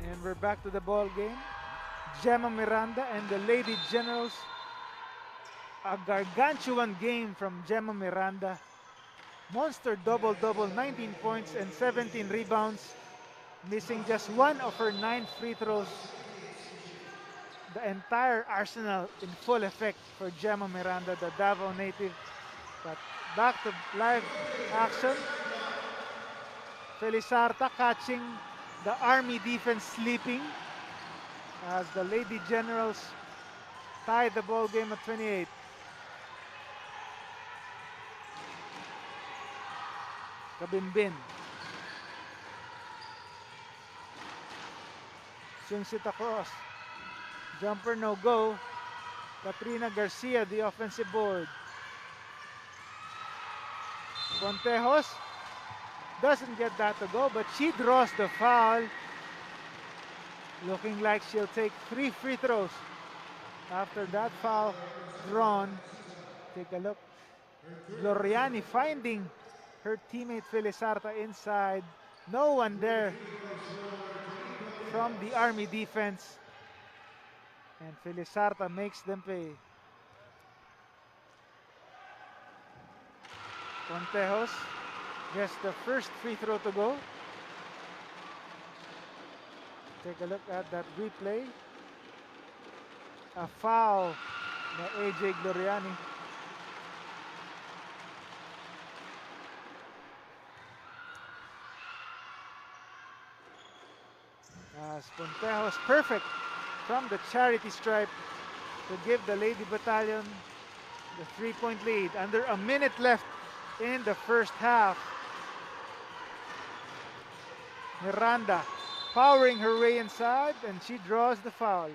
And we're back to the ball game. Gemma Miranda and the Lady Generals. A gargantuan game from Gemma Miranda. Monster double-double, 19 points and 17 rebounds. Missing just 1 of her 9 free throws. The entire arsenal in full effect for Gemma Miranda, the Davao native. But back to live action. Felizarda catching the Army defense sleeping as the Lady Generals tie the ball game at 28. Kabinbin swings it across. Jumper no go. Katrina Garcia, the offensive board. Contejos doesn't get that to go, but she draws the foul. Looking like she'll take 3 free throws after that foul drawn. Take a look. Gloriani finding her teammate Felizarda inside. No one there from the Army defense. And Felizarda makes them pay. Contejos gets the first free throw to go. Take a look at that replay. A foul by AJ Gloriani. As Contejos perfect from the charity stripe to give the Lady Battalion the 3-point lead. Under a minute left in the first half. Miranda powering her way inside, and she draws the foul.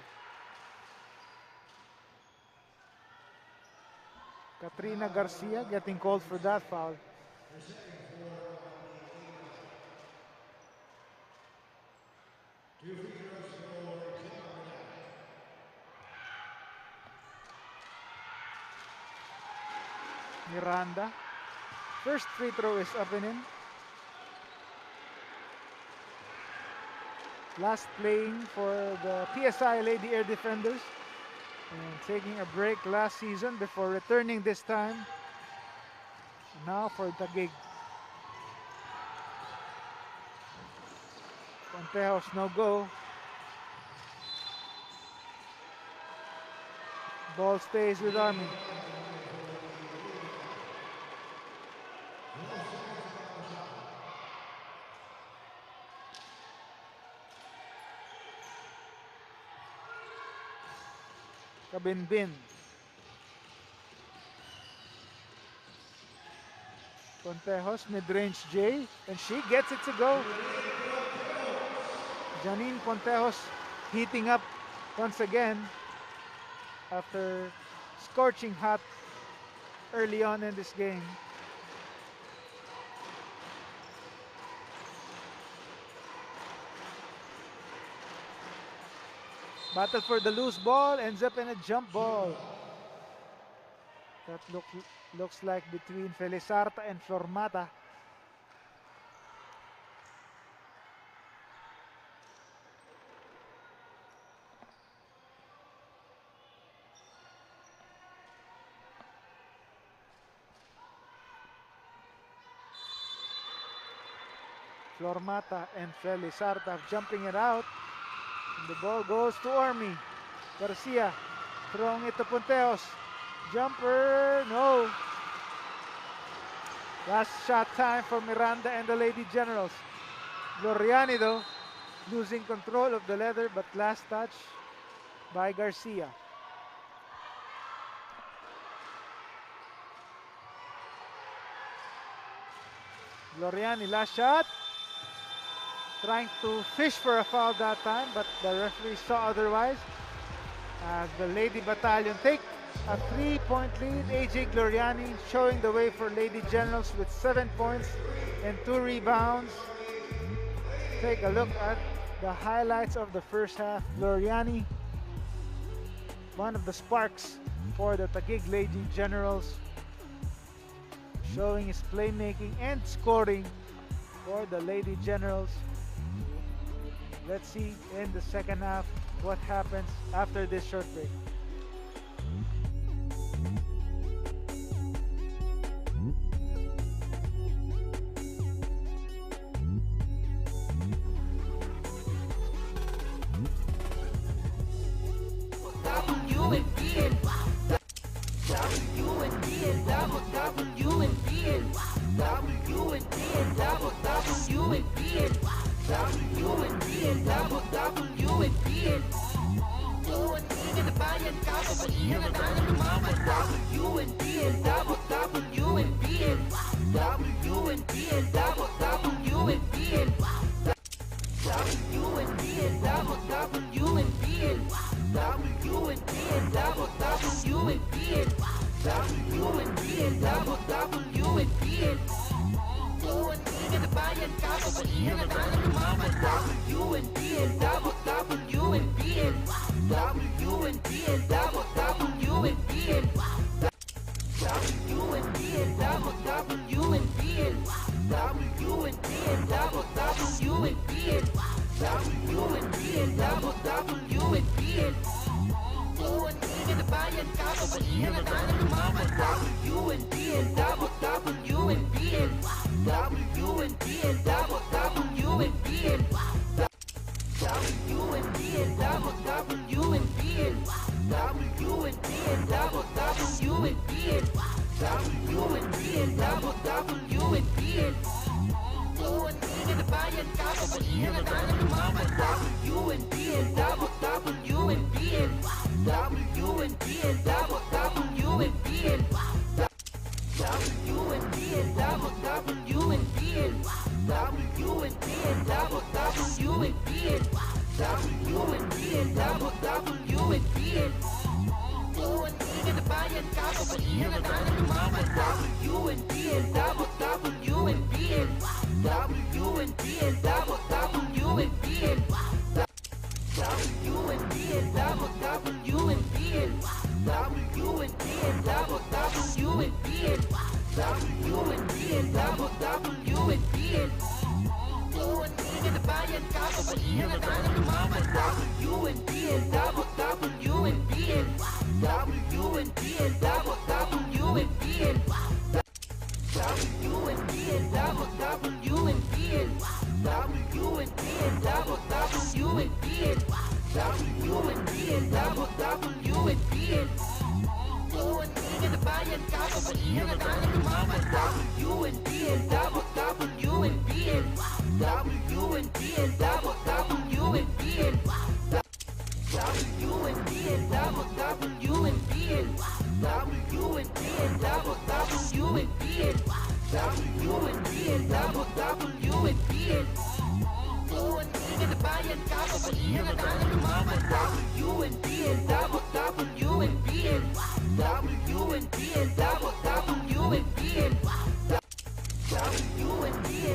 Katrina Garcia getting called for that foul. Miranda. First free throw is up and in. Last playing for the PSI Lady Air Defenders. And taking a break last season before returning this time. Now for Taguig. Contejos no go. Ball stays with Army. Kabinbin. Pontejos, mid-range J, and she gets it to go. Janine Pontejos heating up once again after scorching hot early on in this game. Battle for the loose ball, ends up in a jump ball. That looks like between Felizarta and Flormata. Flormata and Felizarta jumping it out. And the ball goes to Army. Garcia throwing it to Pontejos. Jumper, no. Last shot time for Miranda and the Lady Generals. Gloriani though, losing control of the leather, but last touch by Garcia. Gloriani, last shot. Trying to fish for a foul that time, but the referee saw otherwise. As the Lady Battalion take a 3-point lead. AJ Gloriani showing the way for Lady Generals with 7 points and 2 rebounds. Take a look at the highlights of the first half. Gloriani, one of the sparks for the Taguig Lady Generals, showing his playmaking and scoring for the Lady Generals. Let's see in the second half what happens after this short break. Muntingan na bayan, kababaihan at ating lumaban. WNBL, WNBL, WNBL, WNBL, WNBL, WNBL, WNBL, WNBL. Muntingan na bayan, kababaihan at ating lumaban. WNBL, WNBL, WNBL, WNBL, WNBL,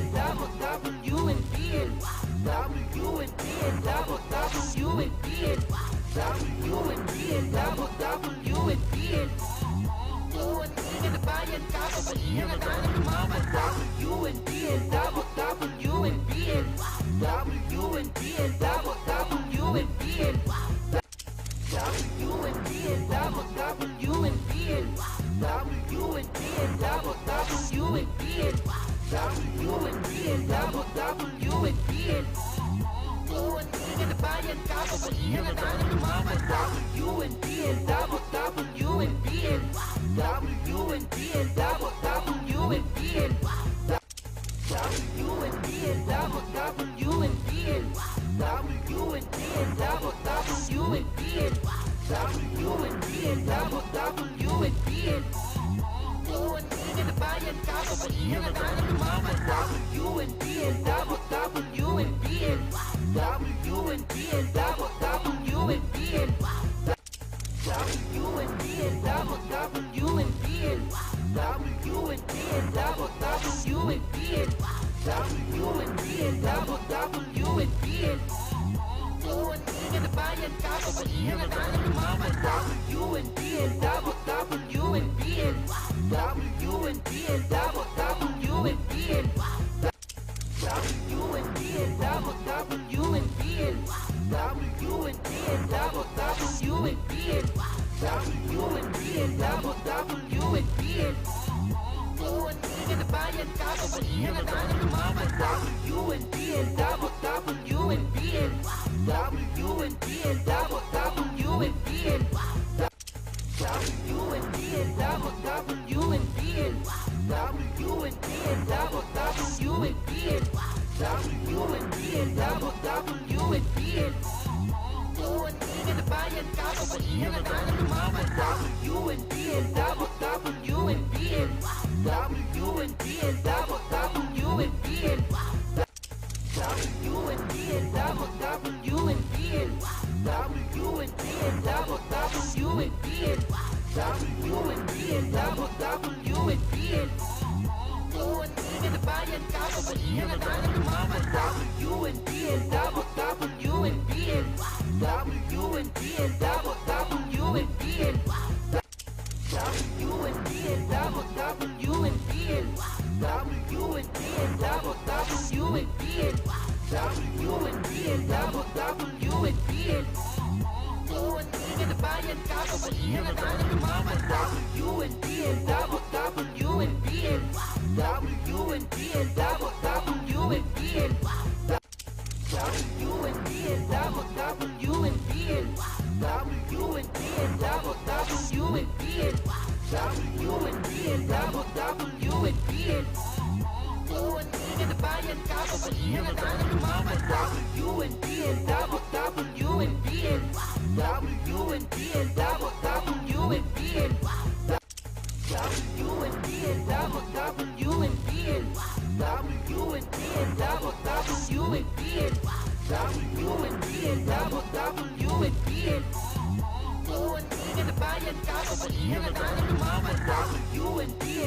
WNBL, WNBL. Muntingan na bayan, kababaihan at ating lumaban. WNBL, WNBL, WNBL, WNBL, WNBL, WNBL, WNBL. Muntingan na bayan, kababaihan at ating lumaban. WNBL, WNBL, WNBL, WNBL, WNBL, WNBL, WNBL. Muntingan na bayan, kababaihan at ating lumaban. WNBL, WNBL, WNBL, WNBL, WNBL, WNBL, WNBL. Muntingan na bayan, kababaihan at ating lumaban. WNBL, WNBL, WNBL, WNBL, WNBL, WNBL, WNBL. Muntingan na bayan, kababaihan at ating lumaban. WNBL, WNBL, WNBL, WNBL, WNBL, WNBL, WNBL. Muntingan na bayan, kababaihan at ating lumaban. WNBL, WNBL, WNBL, WNBL, WNBL, WNBL, WNBL. Muntingan na bayan, kababaihan at ating lumaban. WNBL, WNBL, WNBL, WNBL, WNBL, WNBL, WNBL. Muntingan na bayan, kababaihan at ating lumaban. WNBL, WNBL, WNBL, WNBL, WNBL, WNBL, WNBL. Muntingan na bayan, kababaihan at ating lumaban. WNBL, WNBL, WNBL, WNBL, WNBL, WNBL, WNBL. Muntingan na bayan, kababaihan at ating lumaban. WNBL,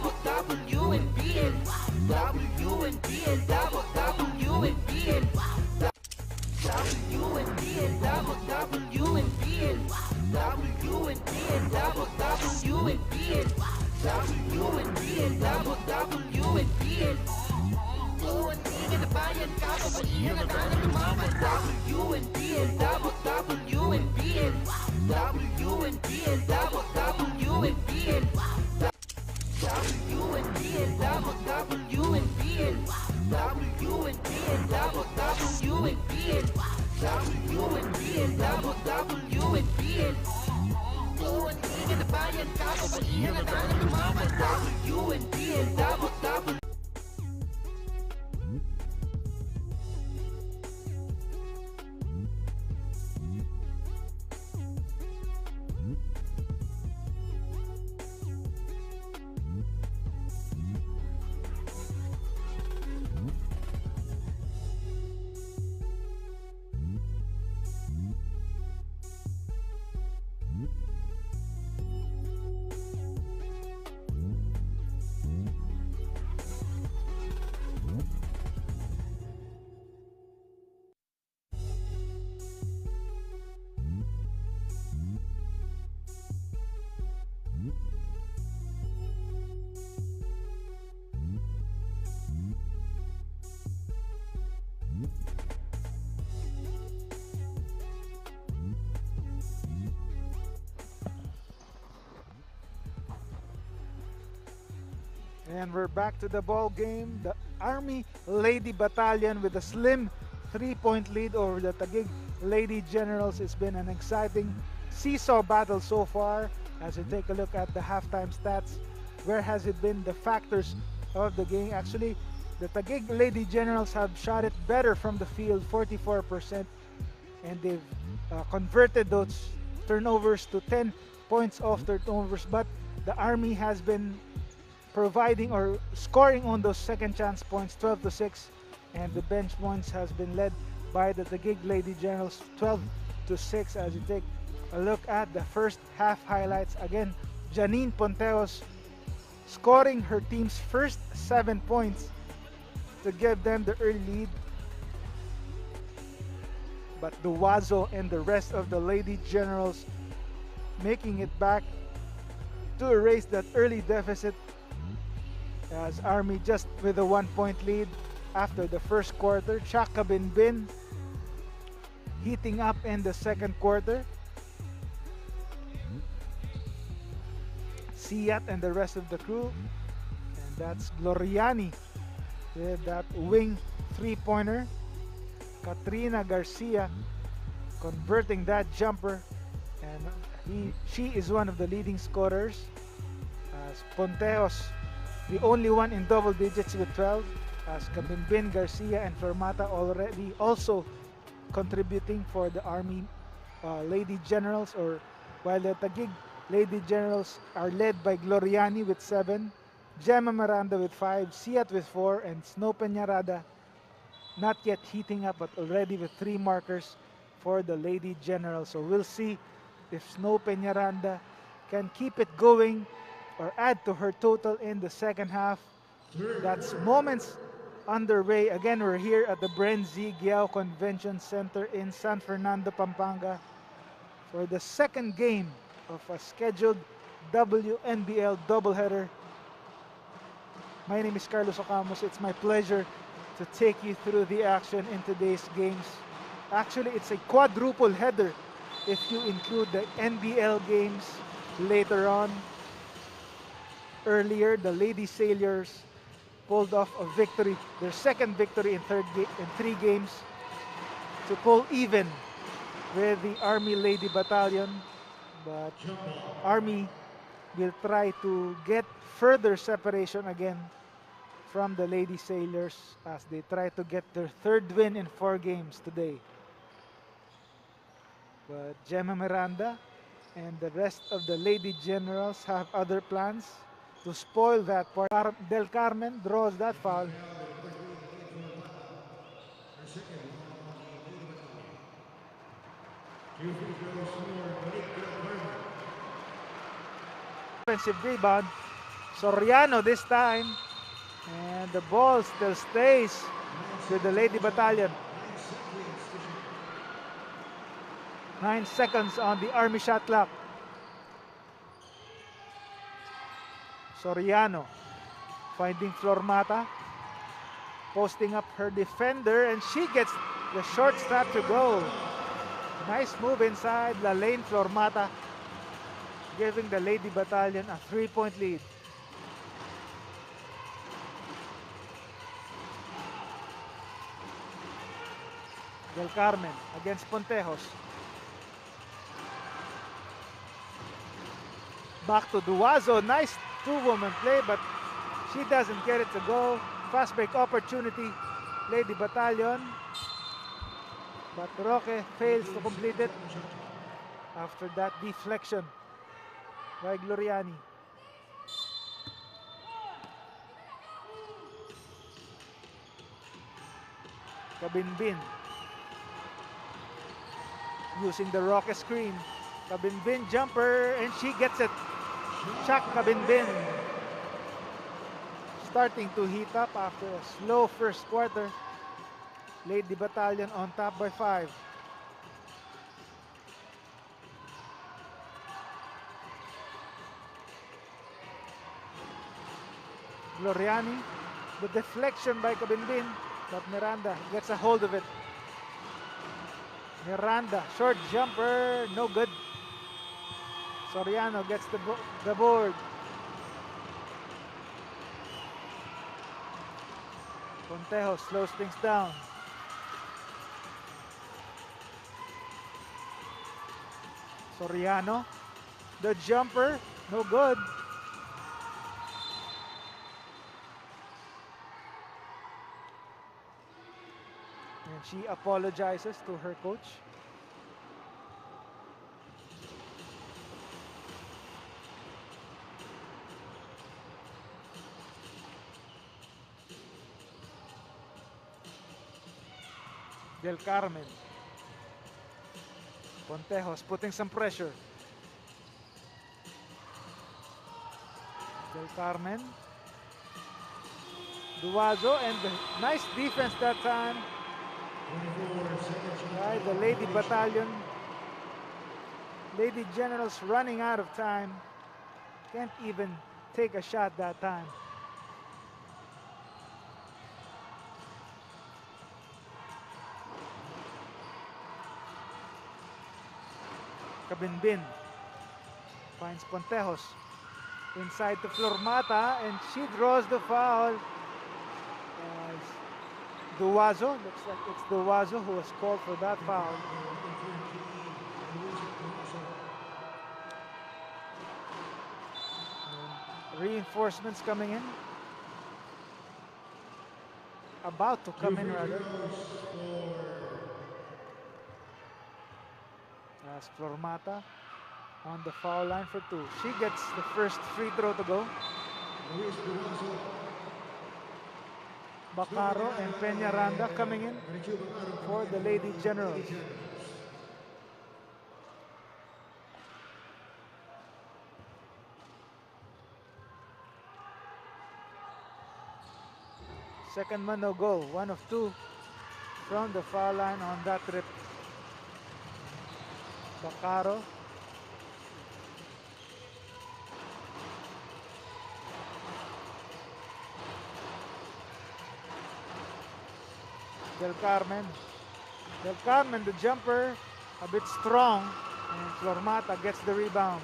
WNBL, WNBL, WNBL, WNBL, WNBL, WNBL. Muntingan na bayan, kababaihan at ating lumaban. WNBL, WNBL, WNBL, WNBL, WNBL, WNBL, WNBL, WNBL, WNBL. Tuwing na bayan, kababalihan at ang lumaban. WNBL, double. And we're back to the ball game. The Army Lady Battalion with a slim 3-point lead over the Taguig Lady Generals. It's been an exciting seesaw battle so far. As we take a look at the halftime stats, where has it been the factors of the game? Actually, the Taguig Lady Generals have shot it better from the field, 44%, and they've converted those turnovers to 10 points off turnovers. But the Army has been providing or scoring on those second chance points, 12-6, and the bench points has been led by the Taguig Lady Generals, 12-6. As you take a look at the first half highlights, again, Janine Ponteos scoring her team's first 7 points to give them the early lead. But Duwazo and the rest of the Lady Generals making it back to erase that early deficit, as Army just with a 1-point lead after the first quarter. Chaka Binbin heating up in the second quarter. Siat and the rest of the crew, and that's Gloriani with that wing 3-pointer. Katrina Garcia converting that jumper, and she is one of the leading scorers, as Ponteos the only one in double digits with 12, as Kabinbin, Garcia, and Fermata already also contributing for the Army Lady Generals, or while the Taguig Lady Generals are led by Gloriani with 7, Gemma Miranda with 5, Siat with 4, and Snow Peñarada not yet heating up but already with 3 markers for the Lady Generals. So we'll see if Snow Peñaranda can keep it going or add to her total in the second half. That's moments underway. Again, we're here at the Brenzy Giao Convention Center in San Fernando, Pampanga, for the second game of a scheduled WNBL doubleheader. My name is Carlos Ocamos. It's my pleasure to take you through the action in today's games. Actually, it's a quadruple header if you include the NBL games later on. Earlier, the Lady Sailors pulled off a victory, their second victory in 3 games, to pull even with the Army Lady Battalion. But Army will try to get further separation again from the Lady Sailors as they try to get their 3rd win in 4 games today. But Gemma Miranda and the rest of the Lady Generals have other plans to spoil that part. Del Carmen draws that foul. Offensive rebound. Soriano this time. And the ball still stays with the Lady Battalion. 9 seconds on the Army shot clock. Soriano finding Flormata, posting up her defender, and she gets the short strap to go. Nice move inside the lane. Flormata giving the Lady Battalion a 3-point lead. Del Carmen against Pontejos. Back to Duazo. Nice two-woman play, but she doesn't get it to go. Fast break opportunity. Lady Battalion. But Roque fails to complete it after that deflection by Gloriani. Kabinbin using the Roque screen. Kabinbin jumper, and she gets it. Shak Kabinbin starting to heat up after a slow first quarter. Lady Battalion on top by 5. Gloriani, the deflection by Kabinbin, but Miranda gets a hold of it. Miranda, short jumper, no good. Soriano gets the board. Contejo slows things down. Soriano, the jumper, no good. And she apologizes to her coach. Del Carmen. Contejo's putting some pressure. Del Carmen. Duazo, and the nice defense that time. Right, the Lady Battalion. Lady Generals running out of time. Can't even take a shot that time. Kabinbin finds Pontejos inside to Flormata, and she draws the foul. Duazo, looks like it's Duazo who was called for that foul. And reinforcements coming in. About to come in rather. As Flormata on the foul line for 2. She gets the first free throw to go. Bacaro and Peñaranda coming in for the Lady Generals. Second man no go. 1 of 2 from the foul line on that trip. Bacaro. Del Carmen. Del Carmen, the jumper, a bit strong, and Flormata gets the rebound.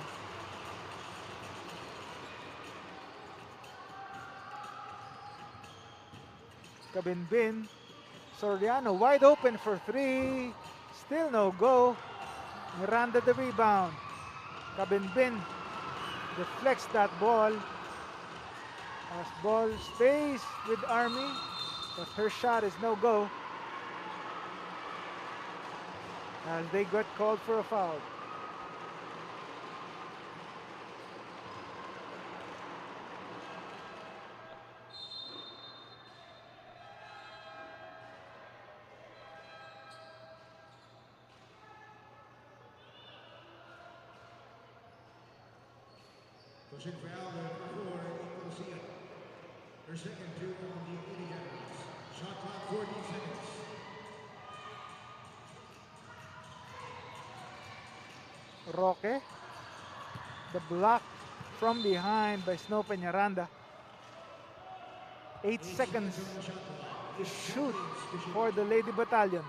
Kabinbin. Soriano wide open for 3. Still no go. Miranda the rebound. Kabinbin deflects that ball. As ball stays with Army, but her shot is no go. As they got called for a foul. Pushing foul for Ecosia. Her second 2 on the Eliminations. Shot clock 14 seconds. Roque. The block from behind by Snow Peñaranda. 8 seconds to shoot for the Lady Battalion.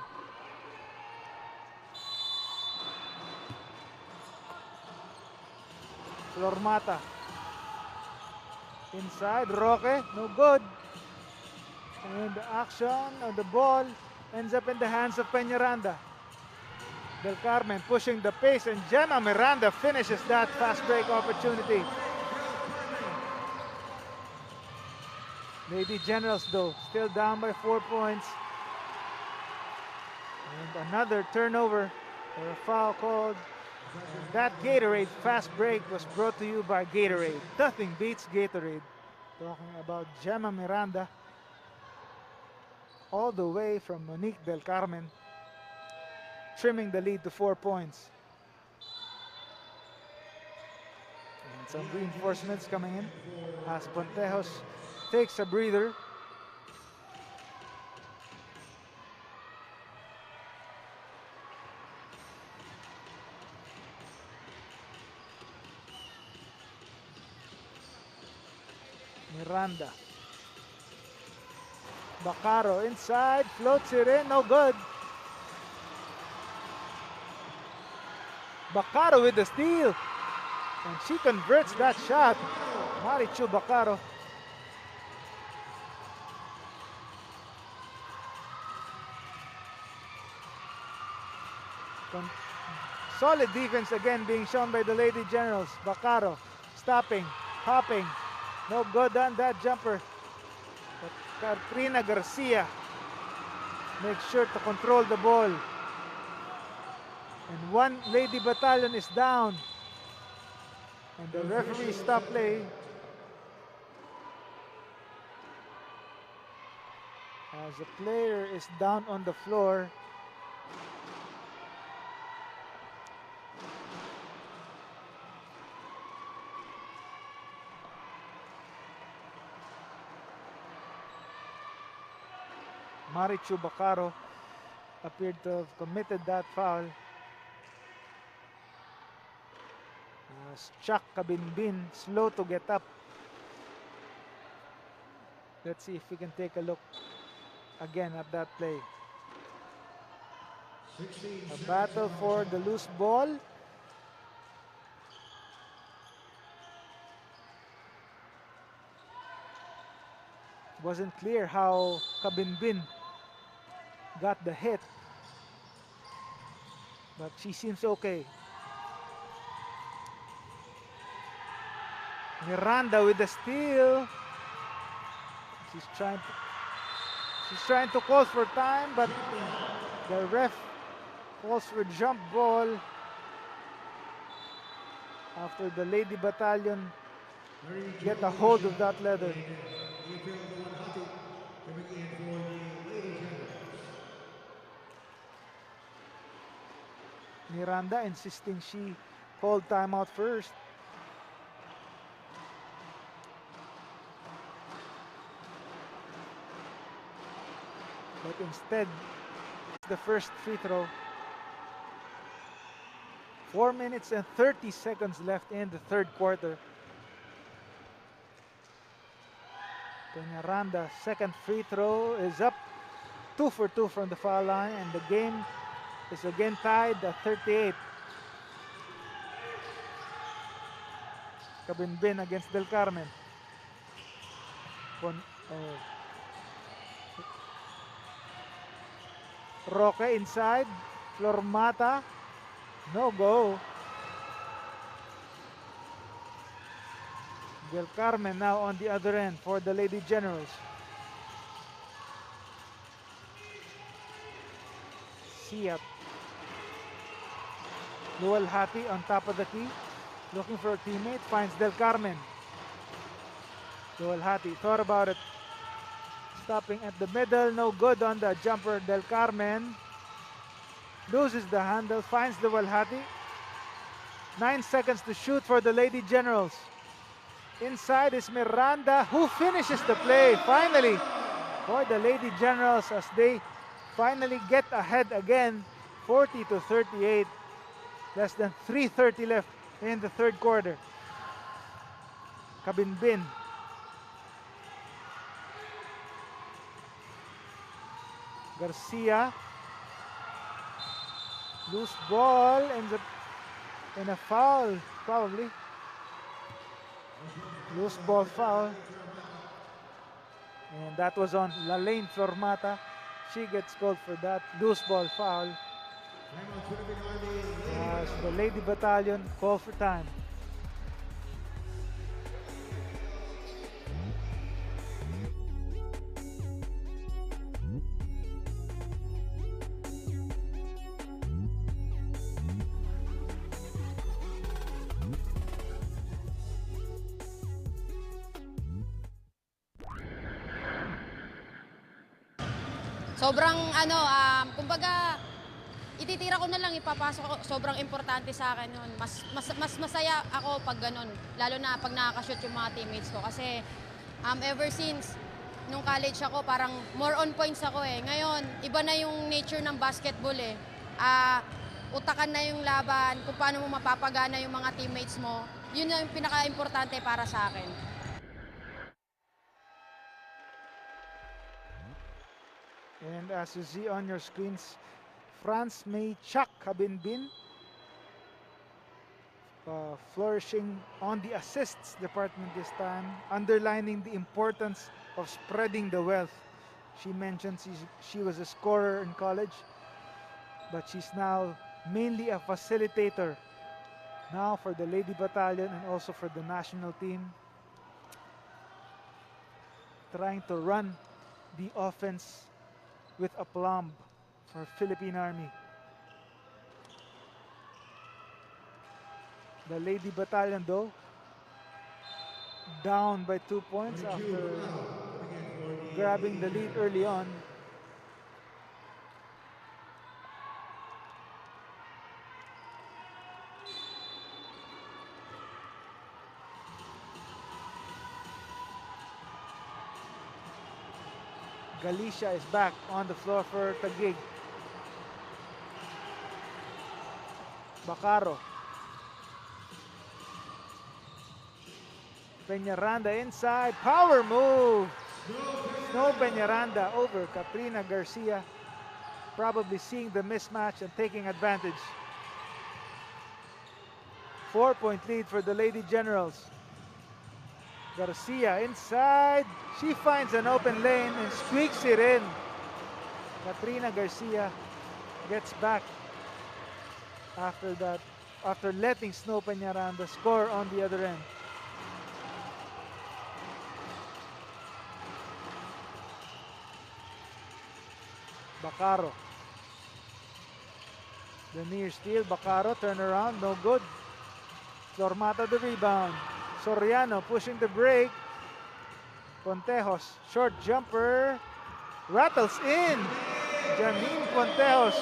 Flormata. Inside, Roque, no good. And the action of the ball ends up in the hands of Peñaranda. Del Carmen pushing the pace, and Gemma Miranda finishes that fast break opportunity. Lady Generals, though, still down by 4 points. And another turnover or a foul called. That Gatorade fast break was brought to you by Gatorade. Nothing beats Gatorade. Talking about Gemma Miranda, all the way from Monique Del Carmen, trimming the lead to 4 points. And some reinforcements coming in as Pontejos takes a breather. Miranda. Bacaro inside, floats it in, no good. Bacaro with the steal. And she converts that shot. Marichu Bacaro. Solid defense again being shown by the Lady Generals. Bacaro stopping, hopping. No good on that jumper. But Katrina Garcia makes sure to control the ball. And one Lady Battalion is down. And the referee stopped play. As the player is down on the floor. Marichu Bacaro appeared to have committed that foul. As Chuck Kabinbin slow to get up. Let's see if we can take a look again at that play. A battle for the loose ball. Wasn't clear how Kabinbin got the hit, but she seems okay. Miranda with the steal. She's trying to call for time, but the ref calls for jump ball after the Lady Battalion get a hold of that leather. Miranda insisting she called timeout first. But instead, the first free throw. 4 minutes and 30 seconds left in the third quarter. Peñaranda second free throw is up. 2 for 2 from the foul line, and the game is again tied at 38. Kabinbin against Del Carmen. Roque inside. Flormata. No go. Del Carmen now on the other end for the Lady Generals. Siap. Lual Hati on top of the key. Looking for a teammate. Finds Del Carmen. Lual Hati thought about it. Stopping at the middle. No good on the jumper. Del Carmen loses the handle. Finds the Walhati. 9 seconds to shoot for the Lady Generals. Inside is Miranda, who finishes the play finally for the Lady Generals as they finally get ahead again, 40-38. Less than 3:30 left in the third quarter. Kabinbin. Garcia. Loose ball, ends up in a foul, probably. Loose ball foul. And that was on Lalaine Flormata. She gets called for that loose ball foul. as the Lady Battalion call for time. Sobrang kumbaga ititira ko na lang, ipapasok ko. Sobrang importante sa akin yun. Mas masaya ako pag ganun. Lalo na pag nakaka-shoot yung mga teammates ko. Kasi ever since nung college ako, parang more on points ako eh. Ngayon, iba na yung nature ng basketball eh. Utakan na yung laban, kung paano mo mapapagana yung mga teammates mo. Yun yung pinaka-importante para sa akin. And as you see on your screens, France May Chak Habinbin flourishing on the assists department this time, underlining the importance of spreading the wealth. She mentioned she was a scorer in college, but she's now mainly a facilitator now for the Lady Battalion and also for the national team, trying to run the offense with aplomb for Philippine Army. The Lady Battalion, though, down by 2 points after grabbing the lead early on. Galicia is back on the floor for Taguig. Bacaro. Peñaranda inside. Power move. Snow Peñaranda over Katrina Garcia. Probably seeing the mismatch and taking advantage. 4-point lead for the Lady Generals. Garcia inside. She finds an open lane and squeaks it in. Katrina Garcia gets back after that, after letting Snow Peñaranda score on the other end. Bacaro. The near steal. Bacaro, turn around, no good. Flormata the rebound. Soriano pushing the break. Pontejos, short jumper, rattles in. Janine Pontejos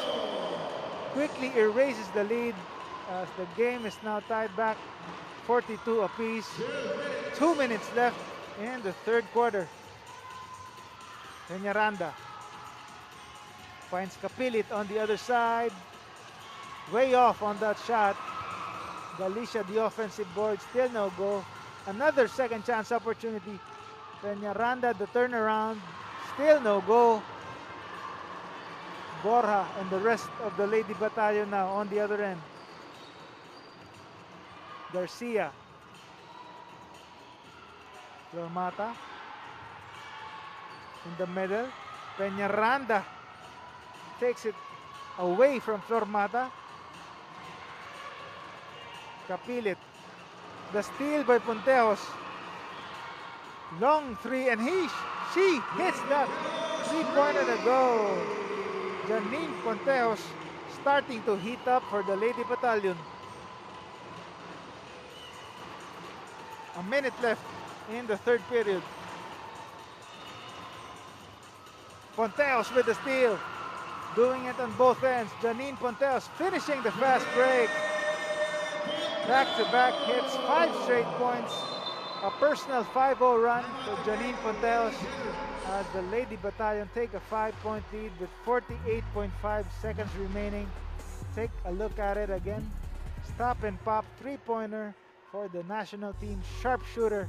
quickly erases the lead as the game is now tied back 42 apiece. 2 minutes left in the third quarter. Peñaranda finds Kapilit on the other side. Way off on that shot. Galicia, the offensive board, still no go. Another second chance opportunity. Peñaranda, the turnaround, still no go. Borja and the rest of the Lady Battalion now on the other end. Garcia. Flormata in the middle. Peñaranda takes it away from Flormata. Kapilit. The steal by Pontejos. Long three, and she hits that three-pointer to go. Janine Pontejos starting to heat up for the Lady Battalion. A minute left in the third period. Pontejos with the steal. Doing it on both ends. Janine Pontejos finishing the fast break. Back-to-back hits, 5 straight points. A personal 5-0 run for Janine Pontejos as the Lady Battalion take a 5-point lead with 48.5 seconds remaining. Take a look at it again. Stop and pop 3-pointer for the national team sharpshooter.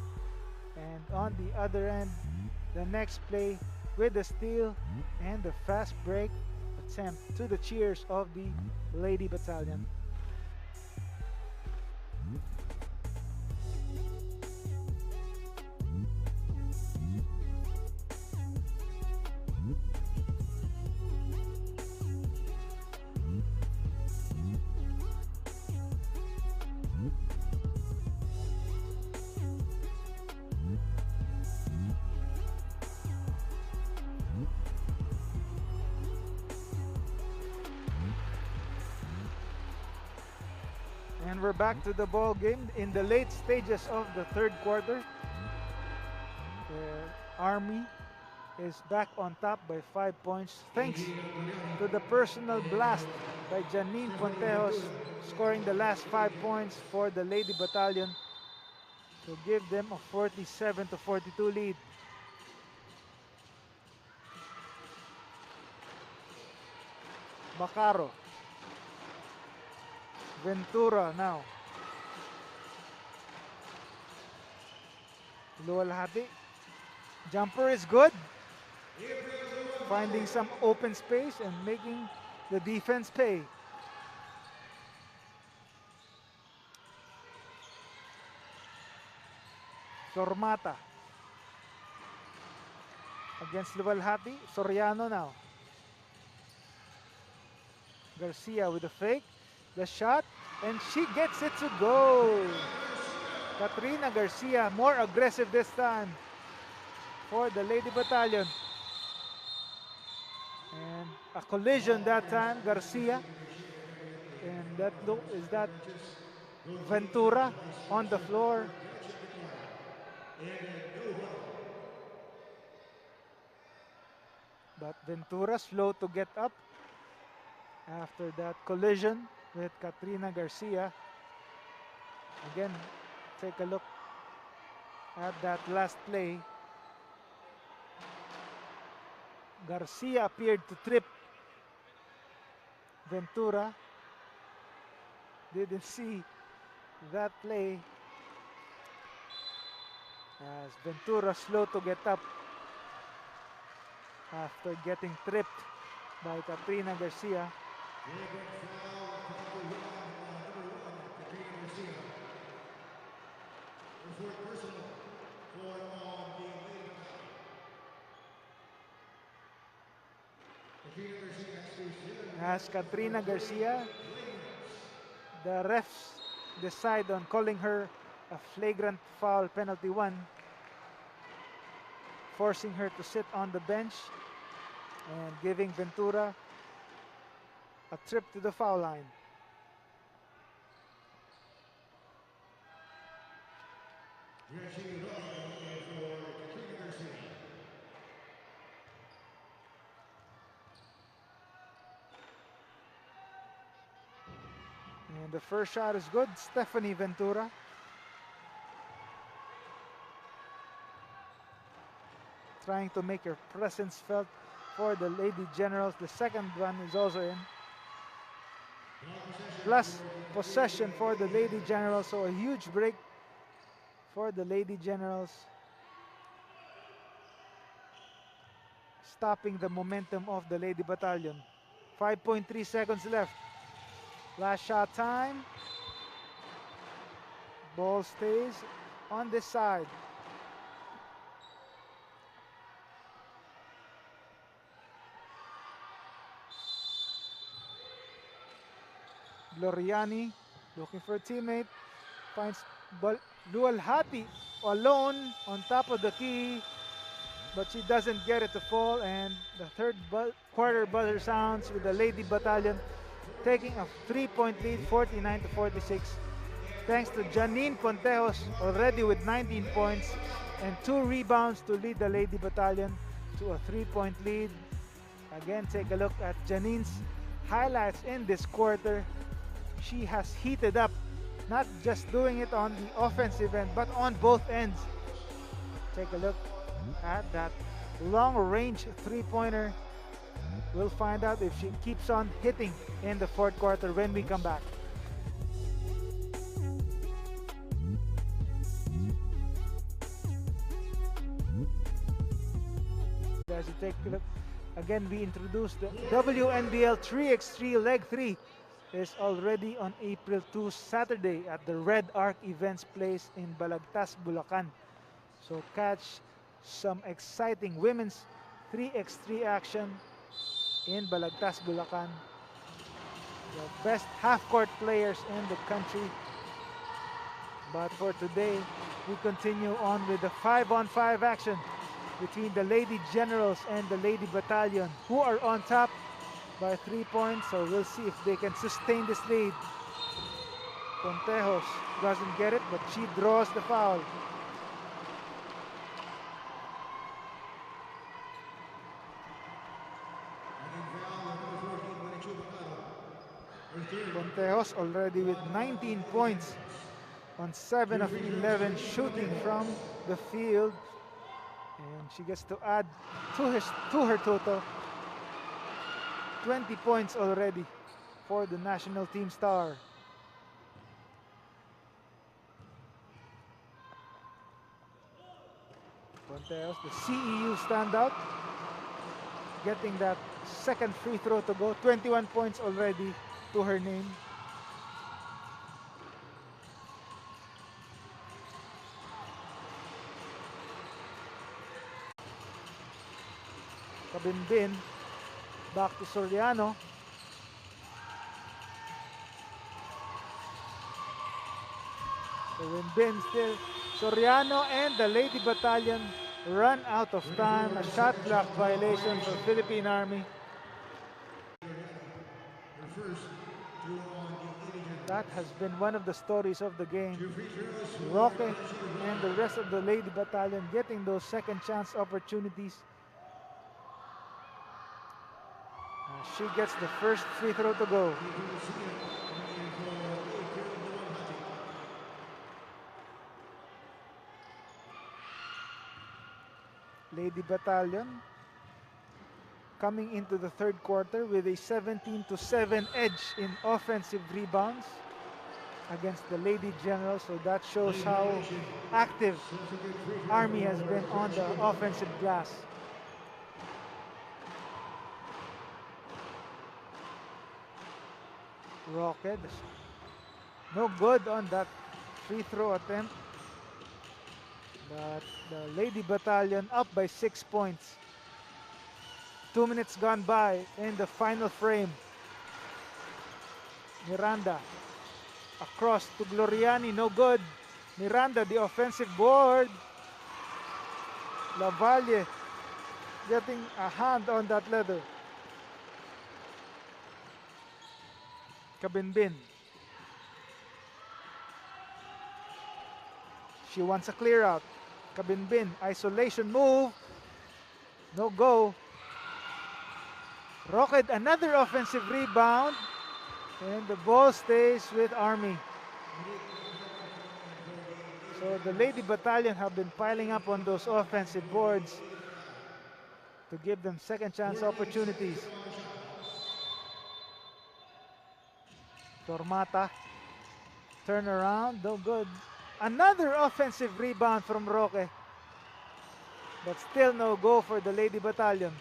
And on the other end, the next play with the steal and the fast break attempt to the cheers of the Lady Battalion. And we're back to the ball game in the late stages of the third quarter. The Army is back on top by 5 points thanks to the personal blast by Janine Pontejos, scoring the last 5 points for the Lady Battalion to give them a 47-42 lead. Bacaro. Ventura now. Lualhati. Jumper is good. Finding some open space and making the defense pay. Sormata against Lualhati. Soriano now. Garcia with a fake. The shot, and she gets it to go. Katrina Garcia, more aggressive this time for the Lady Battalion. And a collision that time, Garcia. And that look is that Ventura on the floor. But Ventura slow to get up after that collision with Katrina Garcia. Again, take a look at that last play. Garcia appeared to trip Ventura. Didn't see that play as Ventura slow to get up after getting tripped by Katrina Garcia. As Katrina Garcia, the refs decide on calling her a flagrant foul, penalty 1, forcing her to sit on the bench and giving Ventura a trip to the foul line. And the first shot is good. Stephanie Ventura. Trying to make her presence felt for the Lady Generals. The second one is also in. Plus possession for the Lady Generals. So a huge break for the Lady Generals. Stopping the momentum of the Lady Battalion. 5.3 seconds left. Last shot time. Ball stays on this side. Gloriani looking for a teammate. Finds Lualhati alone on top of the key. But she doesn't get it to fall. And the third quarter buzzer sounds with the Lady Battalion taking a 3-point lead, 49-46. Thanks to Janine Pontejos already with 19 points and 2 rebounds to lead the Lady Battalion to a 3-point lead. Again, take a look at Janine's highlights in this quarter. She has heated up, not just doing it on the offensive end, but on both ends. Take a look at that long-range three-pointer. We'll find out if she keeps on hitting in the fourth quarter when we come back. As you take a look, again we introduced the WNBL 3x3 Leg 3 is already on April 2, Saturday at the Red Arc Events Place in Balagtas, Bulacan. So catch some exciting women's 3x3 action in Balagtas, Bulacan. The best half-court players in the country. But for today, we continue on with the 5-on-5 action between the Lady Generals and the Lady Battalion, who are on top by 3 points. So we'll see if they can sustain this lead. Pontejos doesn't get it, but she draws the foul. Pontejos already with 19 points on 7 of 11 shooting from the field. And she gets to add to her total 20 points already for the national team star. Pontejos, the CEU standout, getting that second free throw to go. 21 points already to her name. Kabinbin, back to Soriano. Kabinbin still. Soriano and the Lady Battalion run out of time. A shot clock violation for Philippine Army. That has been one of the stories of the game. Roque and the rest of the Lady Battalion getting those second chance opportunities. She gets the first free throw to go. Lady Battalion coming into the third quarter with a 17-7 edge in offensive rebounds against the Lady Generals. So that shows how active Army has been on the offensive glass. Roque, no good on that free throw attempt. But the Lady Battalion up by 6 points. 2 minutes gone by in the final frame. Miranda across to Gloriani, no good. Miranda, the offensive board. Lavalle getting a hand on that leather. Kabinbin. She wants a clear out. Kabinbin, isolation move. No go. Rocket, another offensive rebound. And the ball stays with Army. So the Lady Battalion have been piling up on those offensive boards to give them second chance opportunities. Tormata, turn around, no good. Another offensive rebound from Roque. But still no go for the Lady Battalion.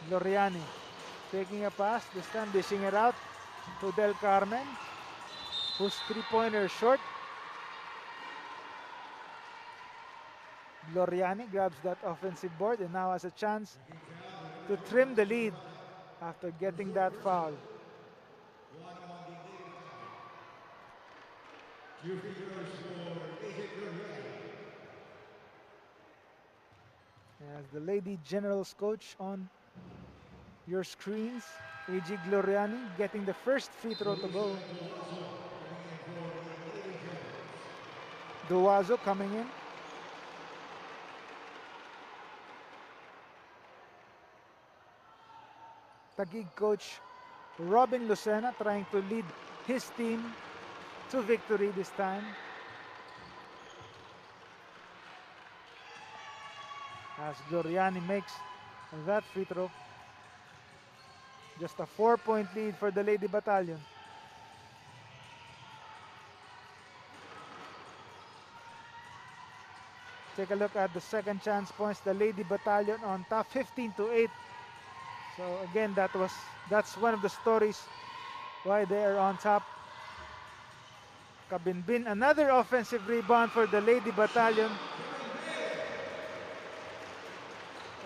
Gloriani taking a pass, this time dishing it out to Del Carmen, whose three-pointer is short. Gloriani grabs that offensive board and now has a chance to trim the lead after getting that foul. As the Lady Generals coach on your screens, A.G. Gloriani getting the first free throw to go. Duazo coming in. Taguig coach Robin Lucena trying to lead his team to victory this time. As Gloriani makes that free throw. Just a 4-point lead for the Lady Battalion. Take a look at the second chance points. The Lady Battalion on top, 15-8. So again, that's one of the stories why they are on top. Kabinbin, another offensive rebound for the Lady Battalion.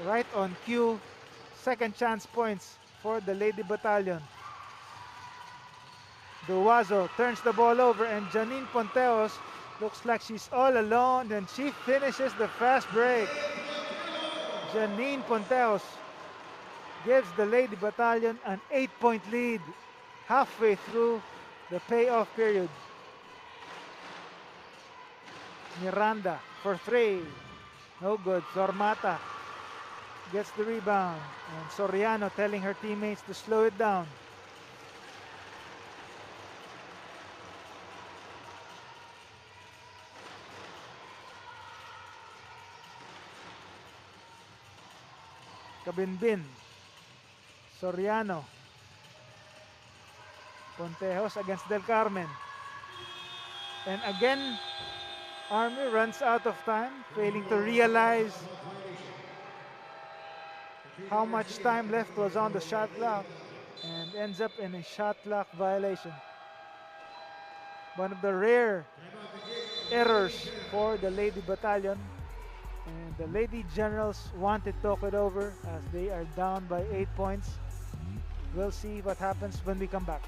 Right on cue, second chance points for the Lady Battalion. Duazo turns the ball over and Janine Ponteos looks like she's all alone and she finishes the fast break. Janine Ponteos gives the Lady Battalion an 8-point lead halfway through the payoff period. Miranda for 3. No good. Sormata gets the rebound. And Soriano telling her teammates to slow it down. Kabinbin. Soriano. Pontejos against Del Carmen. And again, Army runs out of time, failing to realize how much time left was on the shot clock and ends up in a shot clock violation. One of the rare errors for the Lady Battalion. And the Lady Generals want to talk it over as they are down by 8 points. We'll see what happens when we come back.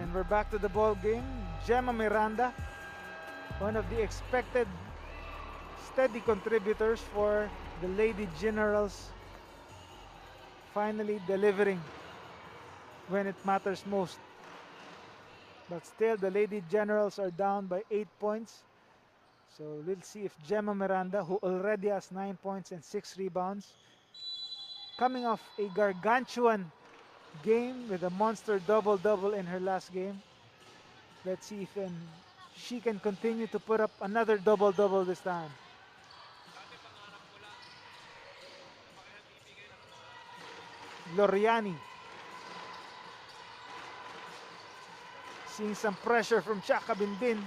And we're back to the ball game. Gemma Miranda, one of the expected steady contributors for the Lady Generals, finally delivering when it matters most. But still, the Lady Generals are down by 8 points. So we'll see if Gemma Miranda, who already has 9 points and 6 rebounds, coming off a gargantuan game with a monster double-double in her last game. Let's see if she can continue to put up another double-double this time. Loriani. Seeing some pressure from Chaka Binbin.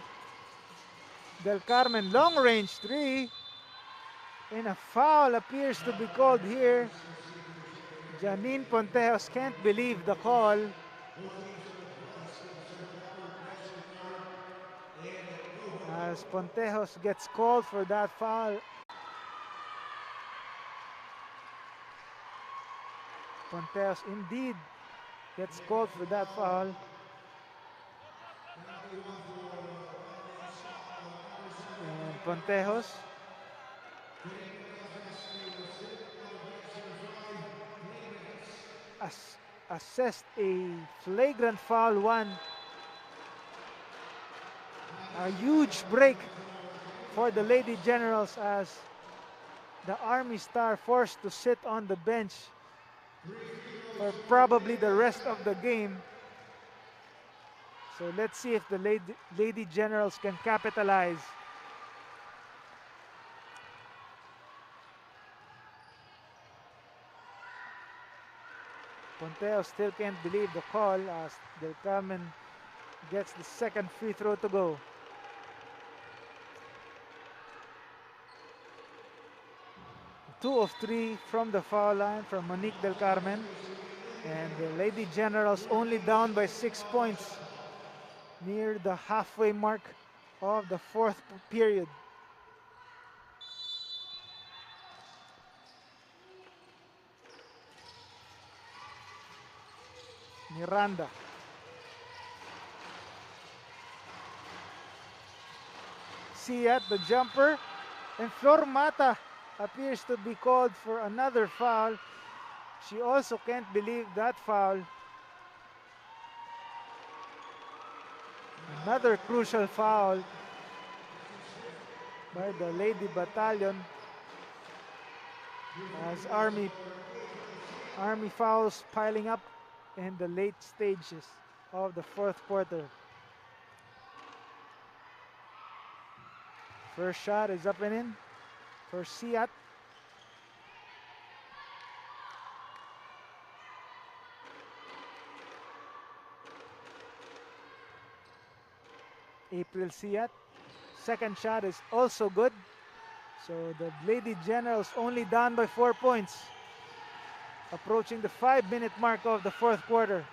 Del Carmen, long-range 3. And a foul appears to be called here. Janine Pontejos can't believe the call. As Pontejos gets called for that foul. Pontejos indeed gets called for that foul. And Pontejos assessed a flagrant foul 1. A huge break for the Lady Generals as the Army star forced to sit on the bench for probably the rest of the game. So let's see if the Lady Generals can capitalize. Ponteo still can't believe the call as Del Carmen gets the second free throw to go. Two of 3 from the foul line from Monique Del Carmen. And the Lady Generals only down by 6 points near the halfway mark of the 4th period. Miranda. Siat, the jumper. And Flor Mata appears to be called for another foul. She also can't believe that foul. Another crucial foul by the Lady Battalion as Army fouls piling up in the late stages of the 4th quarter. First shot is up and in for Siat. April Siat second shot is also good. So the Lady Generals only down by 4 points. Approaching the 5-minute mark of the fourth quarter.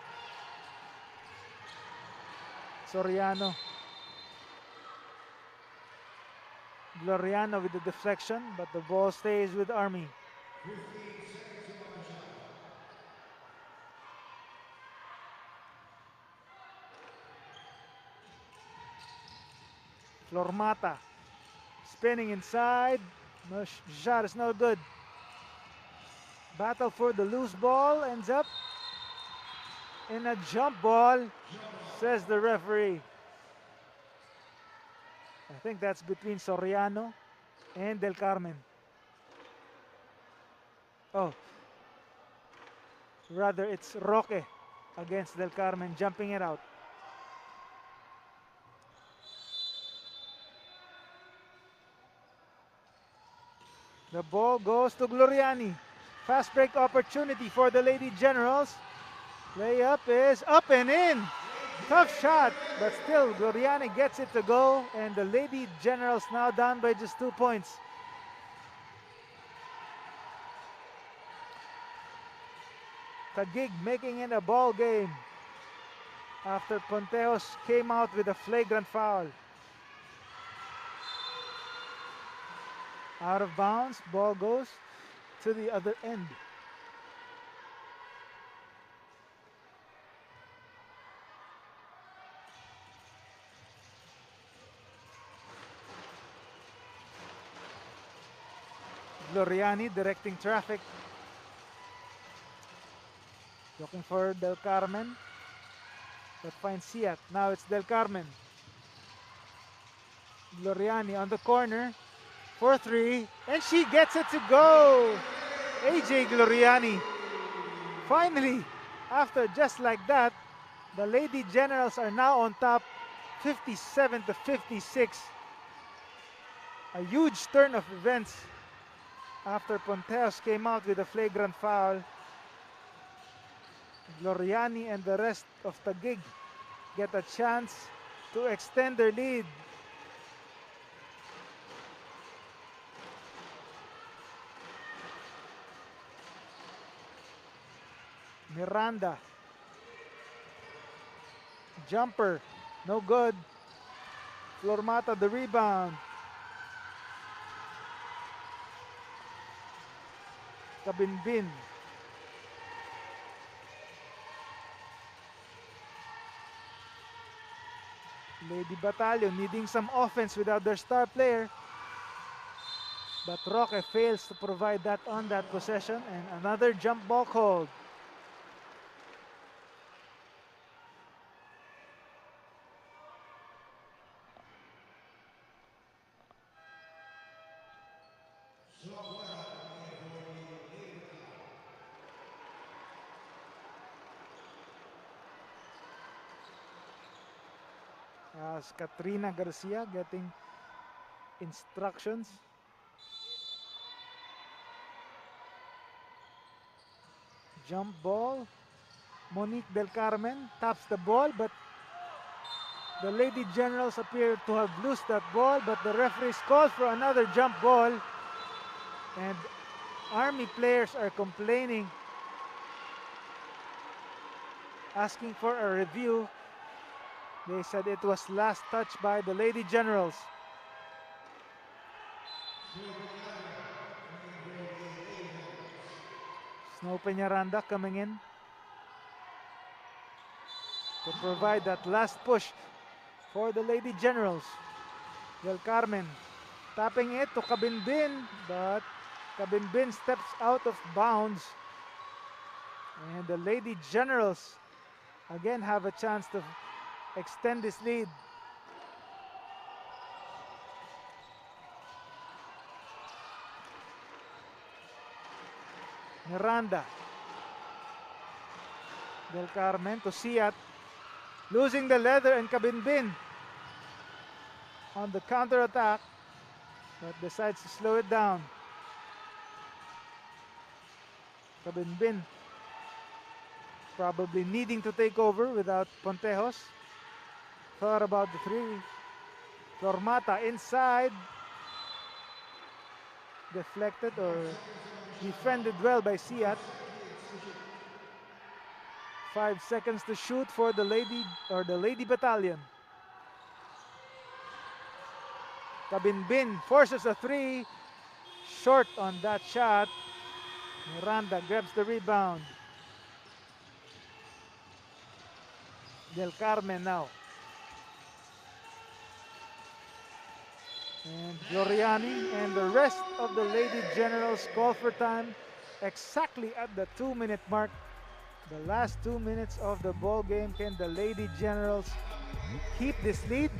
Soriano. Gloriano with the deflection, but the ball stays with Army. Flormata spinning inside. No shot is no good. Battle for the loose ball ends up in a jump ball, says the referee. I think that's between Soriano and Del Carmen. Oh, rather it's Roque against Del Carmen jumping it out. The ball goes to Gloriani. Fast break opportunity for the Lady Generals. Layup is up and in. Tough shot, but still Gloriani gets it to go, and the Lady Generals now down by just 2 points. Taguig making it a ball game after Ponteos came out with a flagrant foul. Out of bounds, ball goes to the other end. Gloriani directing traffic. Looking for Del Carmen, but finds Siat. Now it's Del Carmen. Gloriani on the corner for 3, and she gets it to go. AJ Gloriani. Finally, after just like that, the Lady Generals are now on top, 57-56. A huge turn of events after Ponteos came out with a flagrant foul. Gloriani and the rest of Taguig get a chance to extend their lead. Miranda. Jumper, no good. Flormata the rebound. Kabinbin. Lady Battalion needing some offense without their star player. But Roque fails to provide that on that possession, and another jump ball called. As Katrina Garcia getting instructions. Jump ball. Monique Del Carmen taps the ball, but the Lady Generals appear to have lost that ball, but the referees called for another jump ball, and Army players are complaining, asking for a review. They said it was last touched by the Lady Generals. Snow Peñaranda coming in to provide that last push for the Lady Generals. Del Carmen tapping it to Kabinbin, but Kabinbin steps out of bounds. And the Lady Generals again have a chance to extend this lead. Miranda. Del Carmen to Siat. Losing the leather, and Kabinbin on the counter attack, but decides to slow it down. Kabinbin probably needing to take over without Ponteos. Thought about the three. Lormata inside. Deflected or defended well by Siat. 5 seconds to shoot for the Lady Battalion. Kabinbin forces a 3. Short on that shot. Miranda grabs the rebound. Del Carmen now. And Gloriani and the rest of the Lady Generals call for time exactly at the 2-minute mark. The last 2 minutes of the ball game. Can the Lady Generals keep this lead?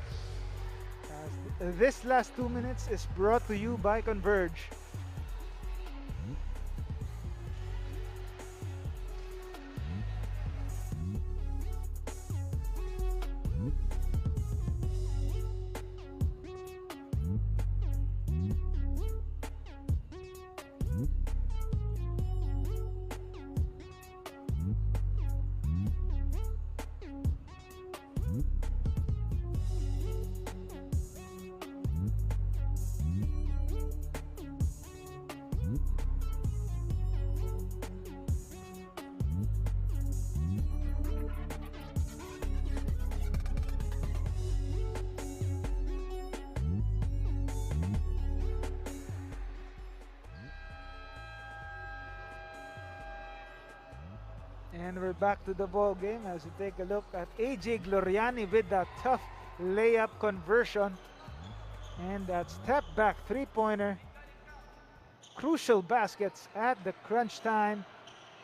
As this last 2 minutes is brought to you by Converge. And we're back to the ball game as we take a look at AJ Gloriani with that tough layup conversion and that step back three-pointer. Crucial baskets at the crunch time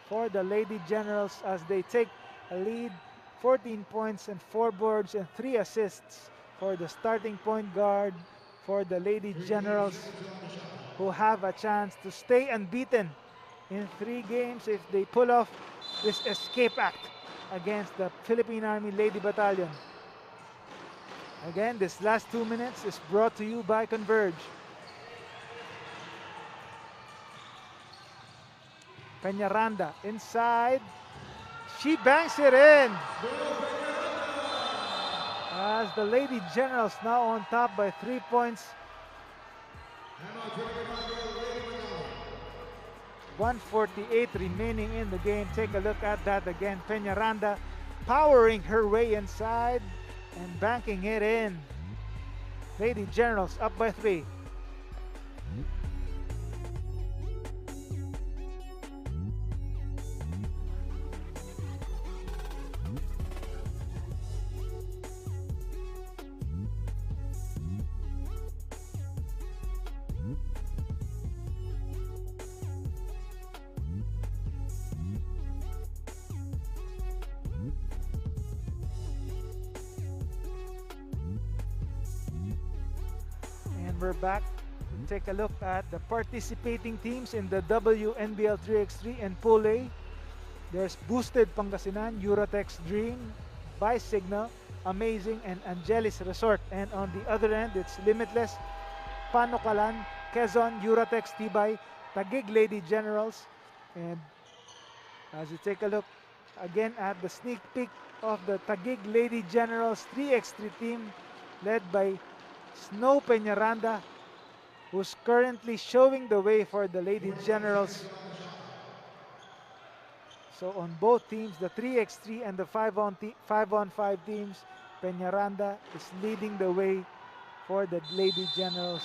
for the Lady Generals as they take a lead. 14 points and 4 boards and 3 assists for the starting point guard for the Lady Generals, who have a chance to stay unbeaten in 3 games if they pull off this escape act against the Philippine Army Lady Battalion. Again, this last 2 minutes is brought to you by Converge. Peñaranda inside. She banks it in. As the Lady Generals now on top by 3 points. 1:48 remaining in the game. Take a look at that again. Peñaranda powering her way inside and banking it in. Lady Generals up by 3. We're back to take a look at the participating teams in the WNBL 3x3 and Pool A. There's Boosted Pangasinan, Eurotex Dream, Bisignal, Amazing, and Angelis Resort. And on the other end, it's Limitless, Panukalan, Quezon, Eurotex Tibay, Taguig Lady Generals. And as you take a look again at the sneak peek of the Taguig Lady Generals 3x3 team led by Snow Peñaranda, who's currently showing the way for the Lady Generals. So on both teams, the 3x3 and the 5-on-5 teams, Peñaranda is leading the way for the Lady Generals.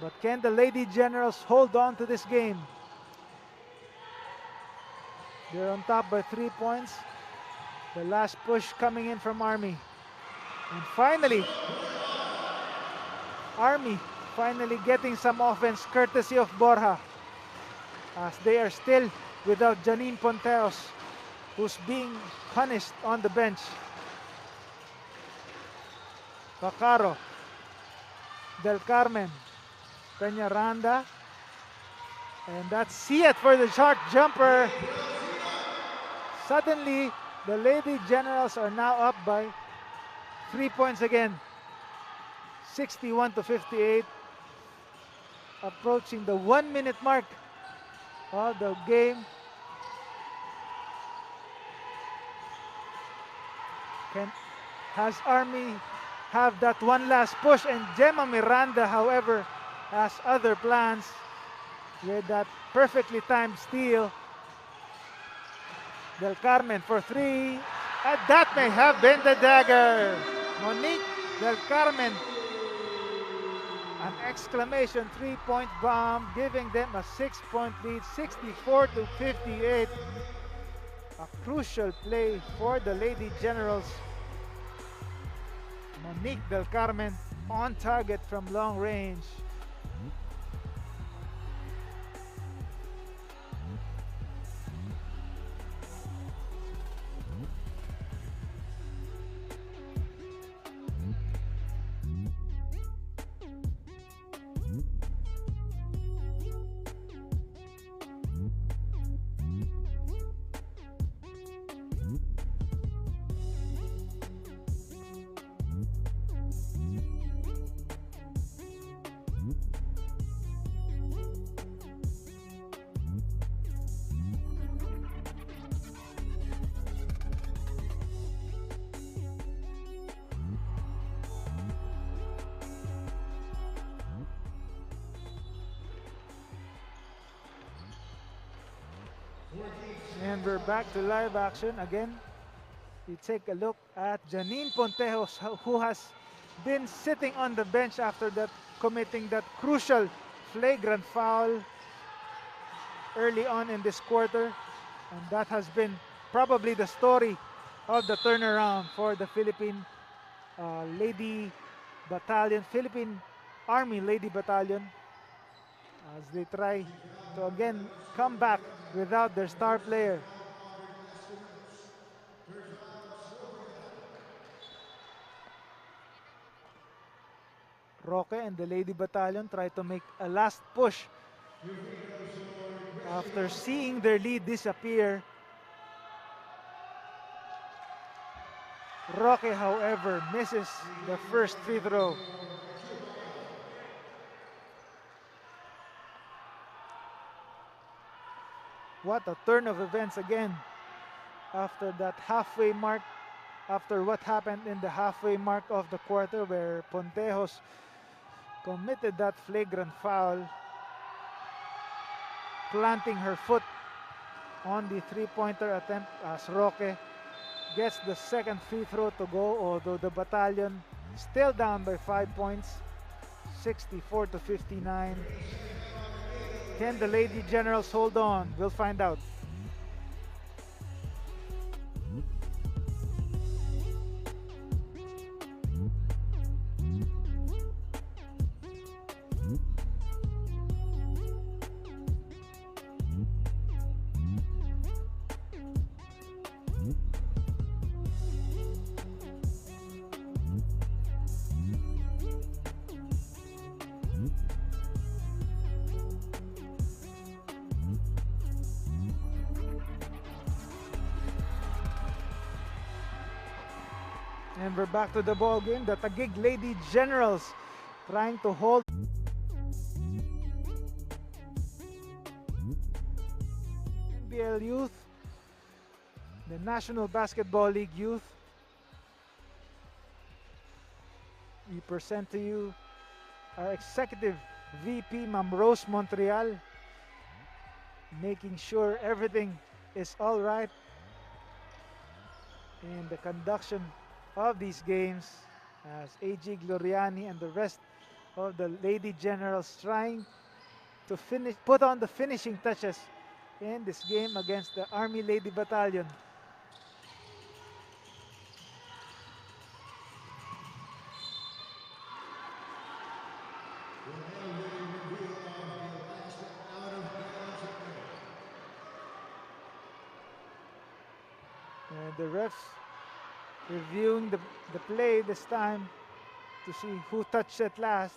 But can the Lady Generals hold on to this game? They're on top by 3 points. The last push coming in from Army. And finally, Army finally getting some offense courtesy of Borja, as they are still without Janine Ponteos, who's being punished on the bench. Bacaro, Del Carmen, Peñaranda, and that's Siat for the short jumper. Suddenly, the Lady Generals are now up by 3 points again. 61-58, approaching the 1-minute mark of the game. Has Army have that one last push, and Gemma Miranda, however, has other plans with that perfectly timed steal. Del Carmen for three, and that may have been the dagger. Monique Del Carmen, an exclamation three-point bomb, giving them a 6-point lead, 64-58. A crucial play for the Lady Generals. Monique Del Carmen on target from long range. And we're back to live action again. You take a look at Janine Pontejos, who has been sitting on the bench after that, committing that crucial flagrant foul early on in this quarter. And that has been probably the story of the turnaround for the Philippine Lady Battalion, Philippine Army Lady Battalion, as they try to again come back without their star player. Roque and the Lady Battalion try to make a last push after seeing their lead disappear. Roque, however, misses the first free throw. What a turn of events again after that halfway mark, after what happened in the halfway mark of the quarter where Pontejos committed that flagrant foul, planting her foot on the three-pointer attempt as Roque gets the second free throw to go, although the Battalion still down by 5 points, 64-59. Can the Lady Generals hold on? We'll find out. And we're back to the ball game. The Taguig Lady Generals trying to hold WNBL youth, the National Basketball League youth. We present to you our Executive VP, Ma'am Rose Montreal, making sure everything is all right in the conduction of these games, as AG Gloriani and the rest of the Lady Generals trying to put on the finishing touches in this game against the Army Lady Battalion. And the refs reviewing the play this time to see who touched it last.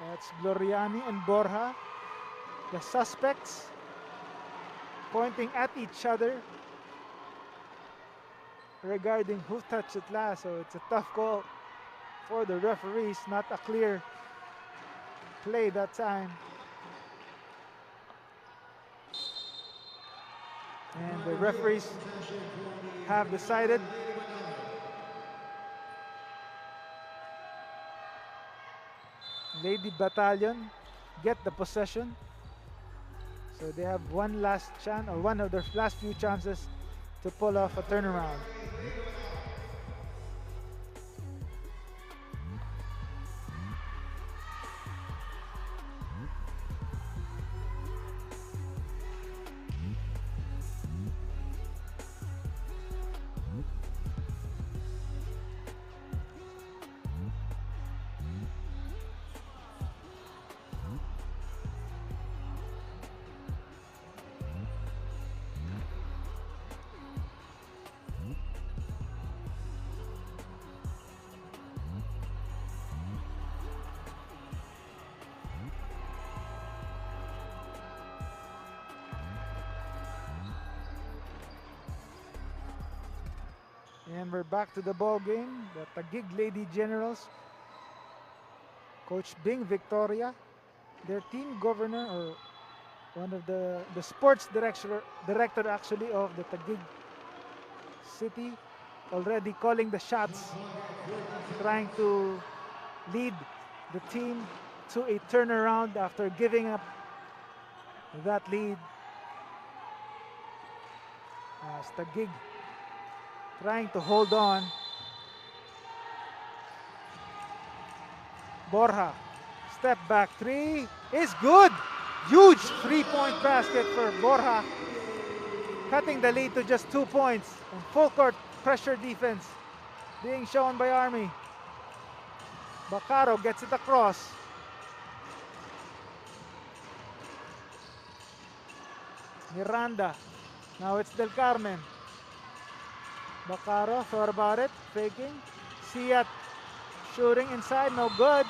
That's Gloriani and Borja, the suspects, pointing at each other regarding who touched it last. So it's a tough call for the referees, not a clear play that time. And the referees have decided Lady Battalion get the possession. So they have one last chance, or one of their last few chances to pull off a turnaround. And we're back to the ball game. The Taguig Lady Generals, Coach Bing Victoria, their team governor, or one of the sports director actually of the Taguig City, already calling the shots, trying to lead the team to a turnaround after giving up that lead. As Taguig trying to hold on. Borja, step back three is good. Huge 3-point basket for Borja, cutting the lead to just 2 points. And full court pressure defense being shown by Army. Bacaro gets it across. Miranda, now it's Del Carmen. Bacaro thought about it, faking. Siat shooting inside, no good.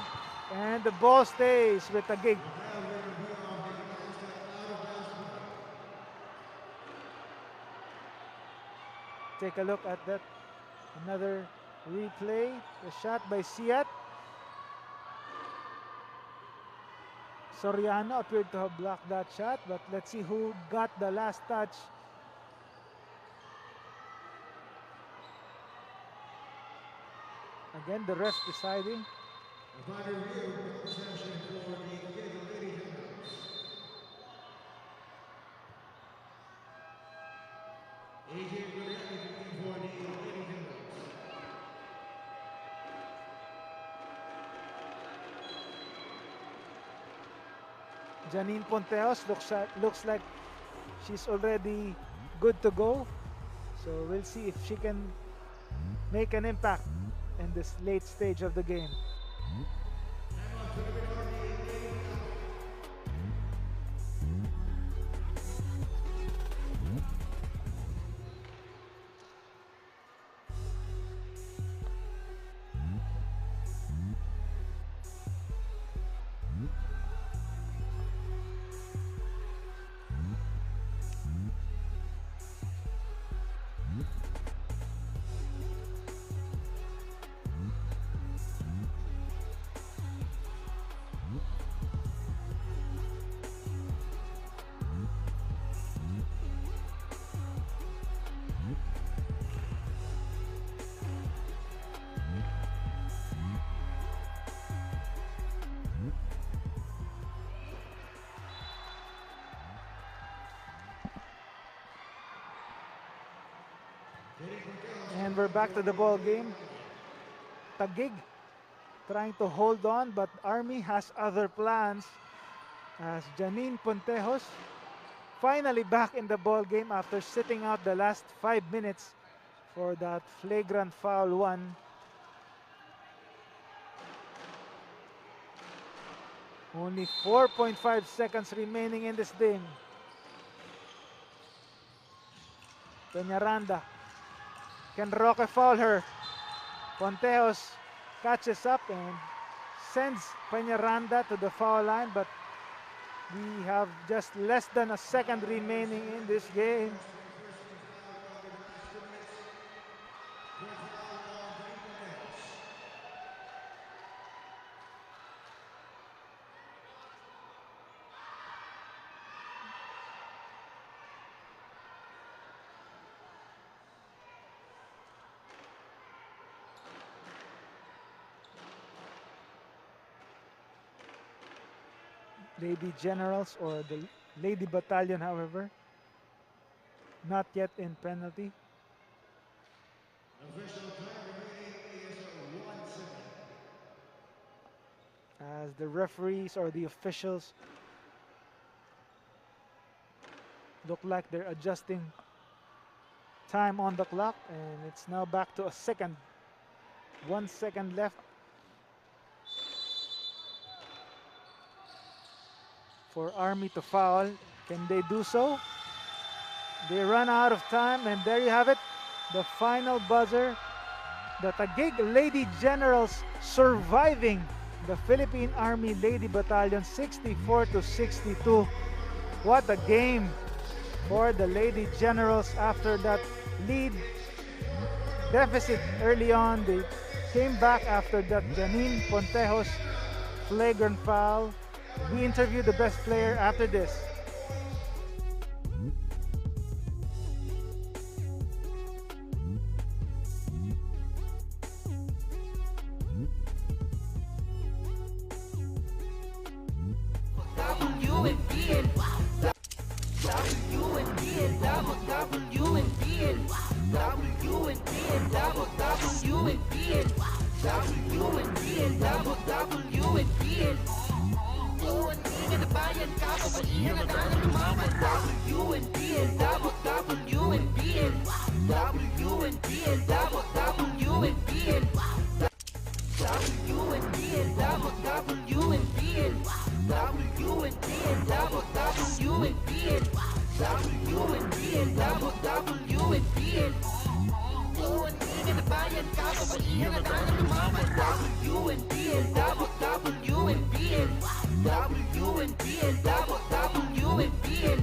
And the ball stays with Taguig. Take a look at that. Another replay. The shot by Siat. Soriano appeared to have blocked that shot, but let's see who got the last touch. Again, the ref deciding. Janine Ponteos looks like she's already good to go. So we'll see if she can make an impact in this late stage of the game. And we're back to the ball game. Taguig trying to hold on, but Army has other plans as Janine Pontejos finally back in the ball game after sitting out the last 5 minutes for that flagrant foul one. Only 4.5 seconds remaining in this game. Peñaranda. Can Roque foul her? Pontejos catches up and sends Peñaranda to the foul line, but we have just less than a second remaining in this game. Lady Generals or the Lady Battalion, however, not yet in penalty. As the referees or the officials look like they're adjusting time on the clock, and it's now back to a second. 1 second left for Army to foul. Can they do so? They run out of time, and there you have it. The final buzzer. The Taguig Lady Generals surviving the Philippine Army Lady Battalion 64-62. What a game for the Lady Generals after that lead deficit early on. They came back after that Janine Pontejos flagrant foul. We interviewed the best player after this. WNBL, WNBL, WNBL, WNBL, WNBL, WNBL. Uwantigan na bayan, kapabalihan na tayo lumaban. WNBL, WNBL, WNBL, WNBL, WNBL, WNBL, WNBL. Uwantigan na bayan, kapabalihan na tayo lumaban. WNBL, WNBL, WNBL, WNBL, WNBL,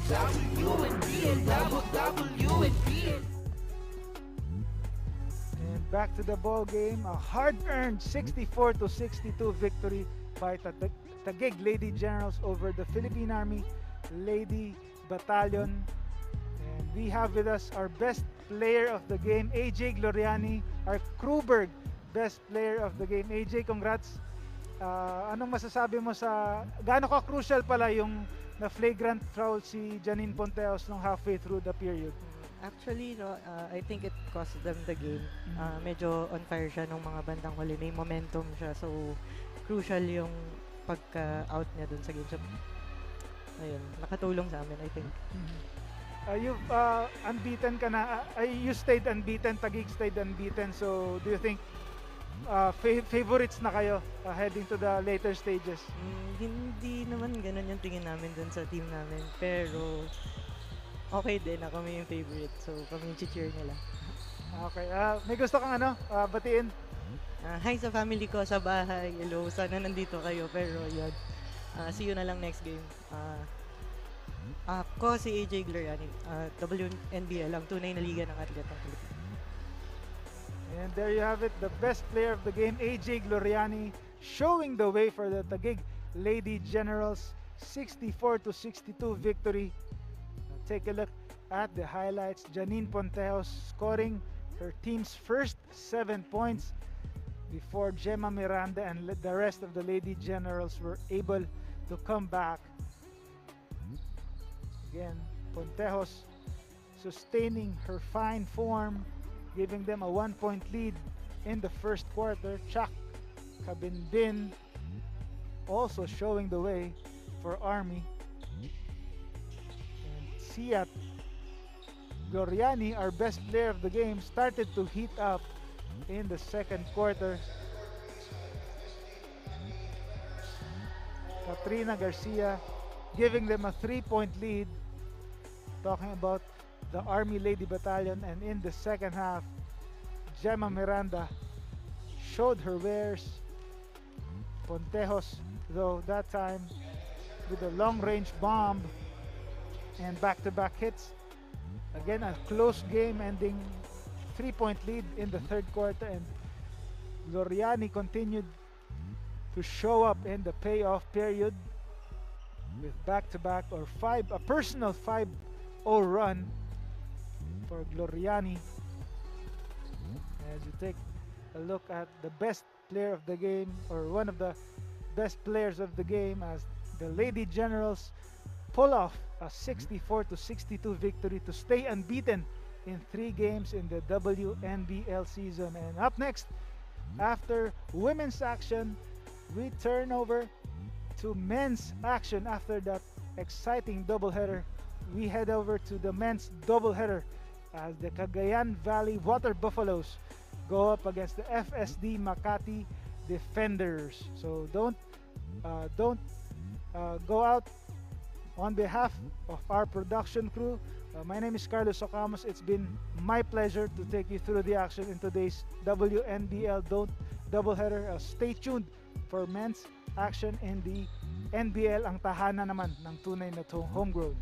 WNBL, WNBL. And back to the ball game, a hard-earned 64-62 victory by Taguig Lady Generals over the Philippine Army Lady Battalion. And we have with us our best player of the game, AJ Gloriani, our Kruberg best player of the game. AJ, congrats. Anong masasabi mo sa gaano ka crucial pala yung na flagrant foul si Janine Ponteos nung halfway through the period? Actually, no, I think it cost them the game. Medyo on fire siya nung mga bandang huli. May momentum siya. So, crucial yung pagka-out niya dun sa game. So, ayun, nakatulong sa amin, I think. You've unbeaten ka na. You stayed unbeaten. Taguig stayed unbeaten. So, do you think favorites na kayo heading to the later stages? Hindi naman ganun yung tingin namin dun sa team namin. Pero, okay din na kami yung favorite. So, kami yung cheer nila. Okay. May gusto kang batiin? Hi sa family ko sa bahay. Hello, sana nandito kayo. Pero, yun. See you na lang next game. Ako si AJ Gloriani. WNBL, ang tunay na liga ng atletang Pilipino. And there you have it, the best player of the game, AJ Gloriani, showing the way for the Taguig Lady Generals 64-62 victory. Take a look at the highlights. Janine Pontejos scoring her team's first 7 points before Gemma Miranda and the rest of the Lady Generals were able to come back. Again, Pontejos sustaining her fine form, giving them a 1-point lead in the first quarter. Chak Kabinbin also showing the way for Army. And Siat Gloriani, our best player of the game, started to heat up in the second quarter. Katrina Garcia giving them a 3-point lead. Talking about the Army Lady Battalion, and in the second half, Gemma Miranda showed her wares. Pontejos, though, that time with a long-range bomb and back-to-back hits. Again, a close game ending 3-point lead in the third quarter, and Gloriani continued to show up in the payoff period with back-to-back or a personal 5-0 run for Gloriani. take a look at the best player of the game, or one of the best players of the game, as the Lady Generals pull off a 64-62 victory to stay unbeaten in 3 games in the WNBL season. And up next, after women's action, we turn over to men's action. After that exciting doubleheader, we head over to the men's doubleheader as the Cagayan Valley Water Buffaloes go up against the FSD Makati Defenders. So don't go out. On behalf of our production crew, my name is Carlos Ocamos. It's been my pleasure to take you through the action in today's WNBL doubleheader. Stay tuned for men's action in the NBL, ang tahanan naman ng tunay na homegrown.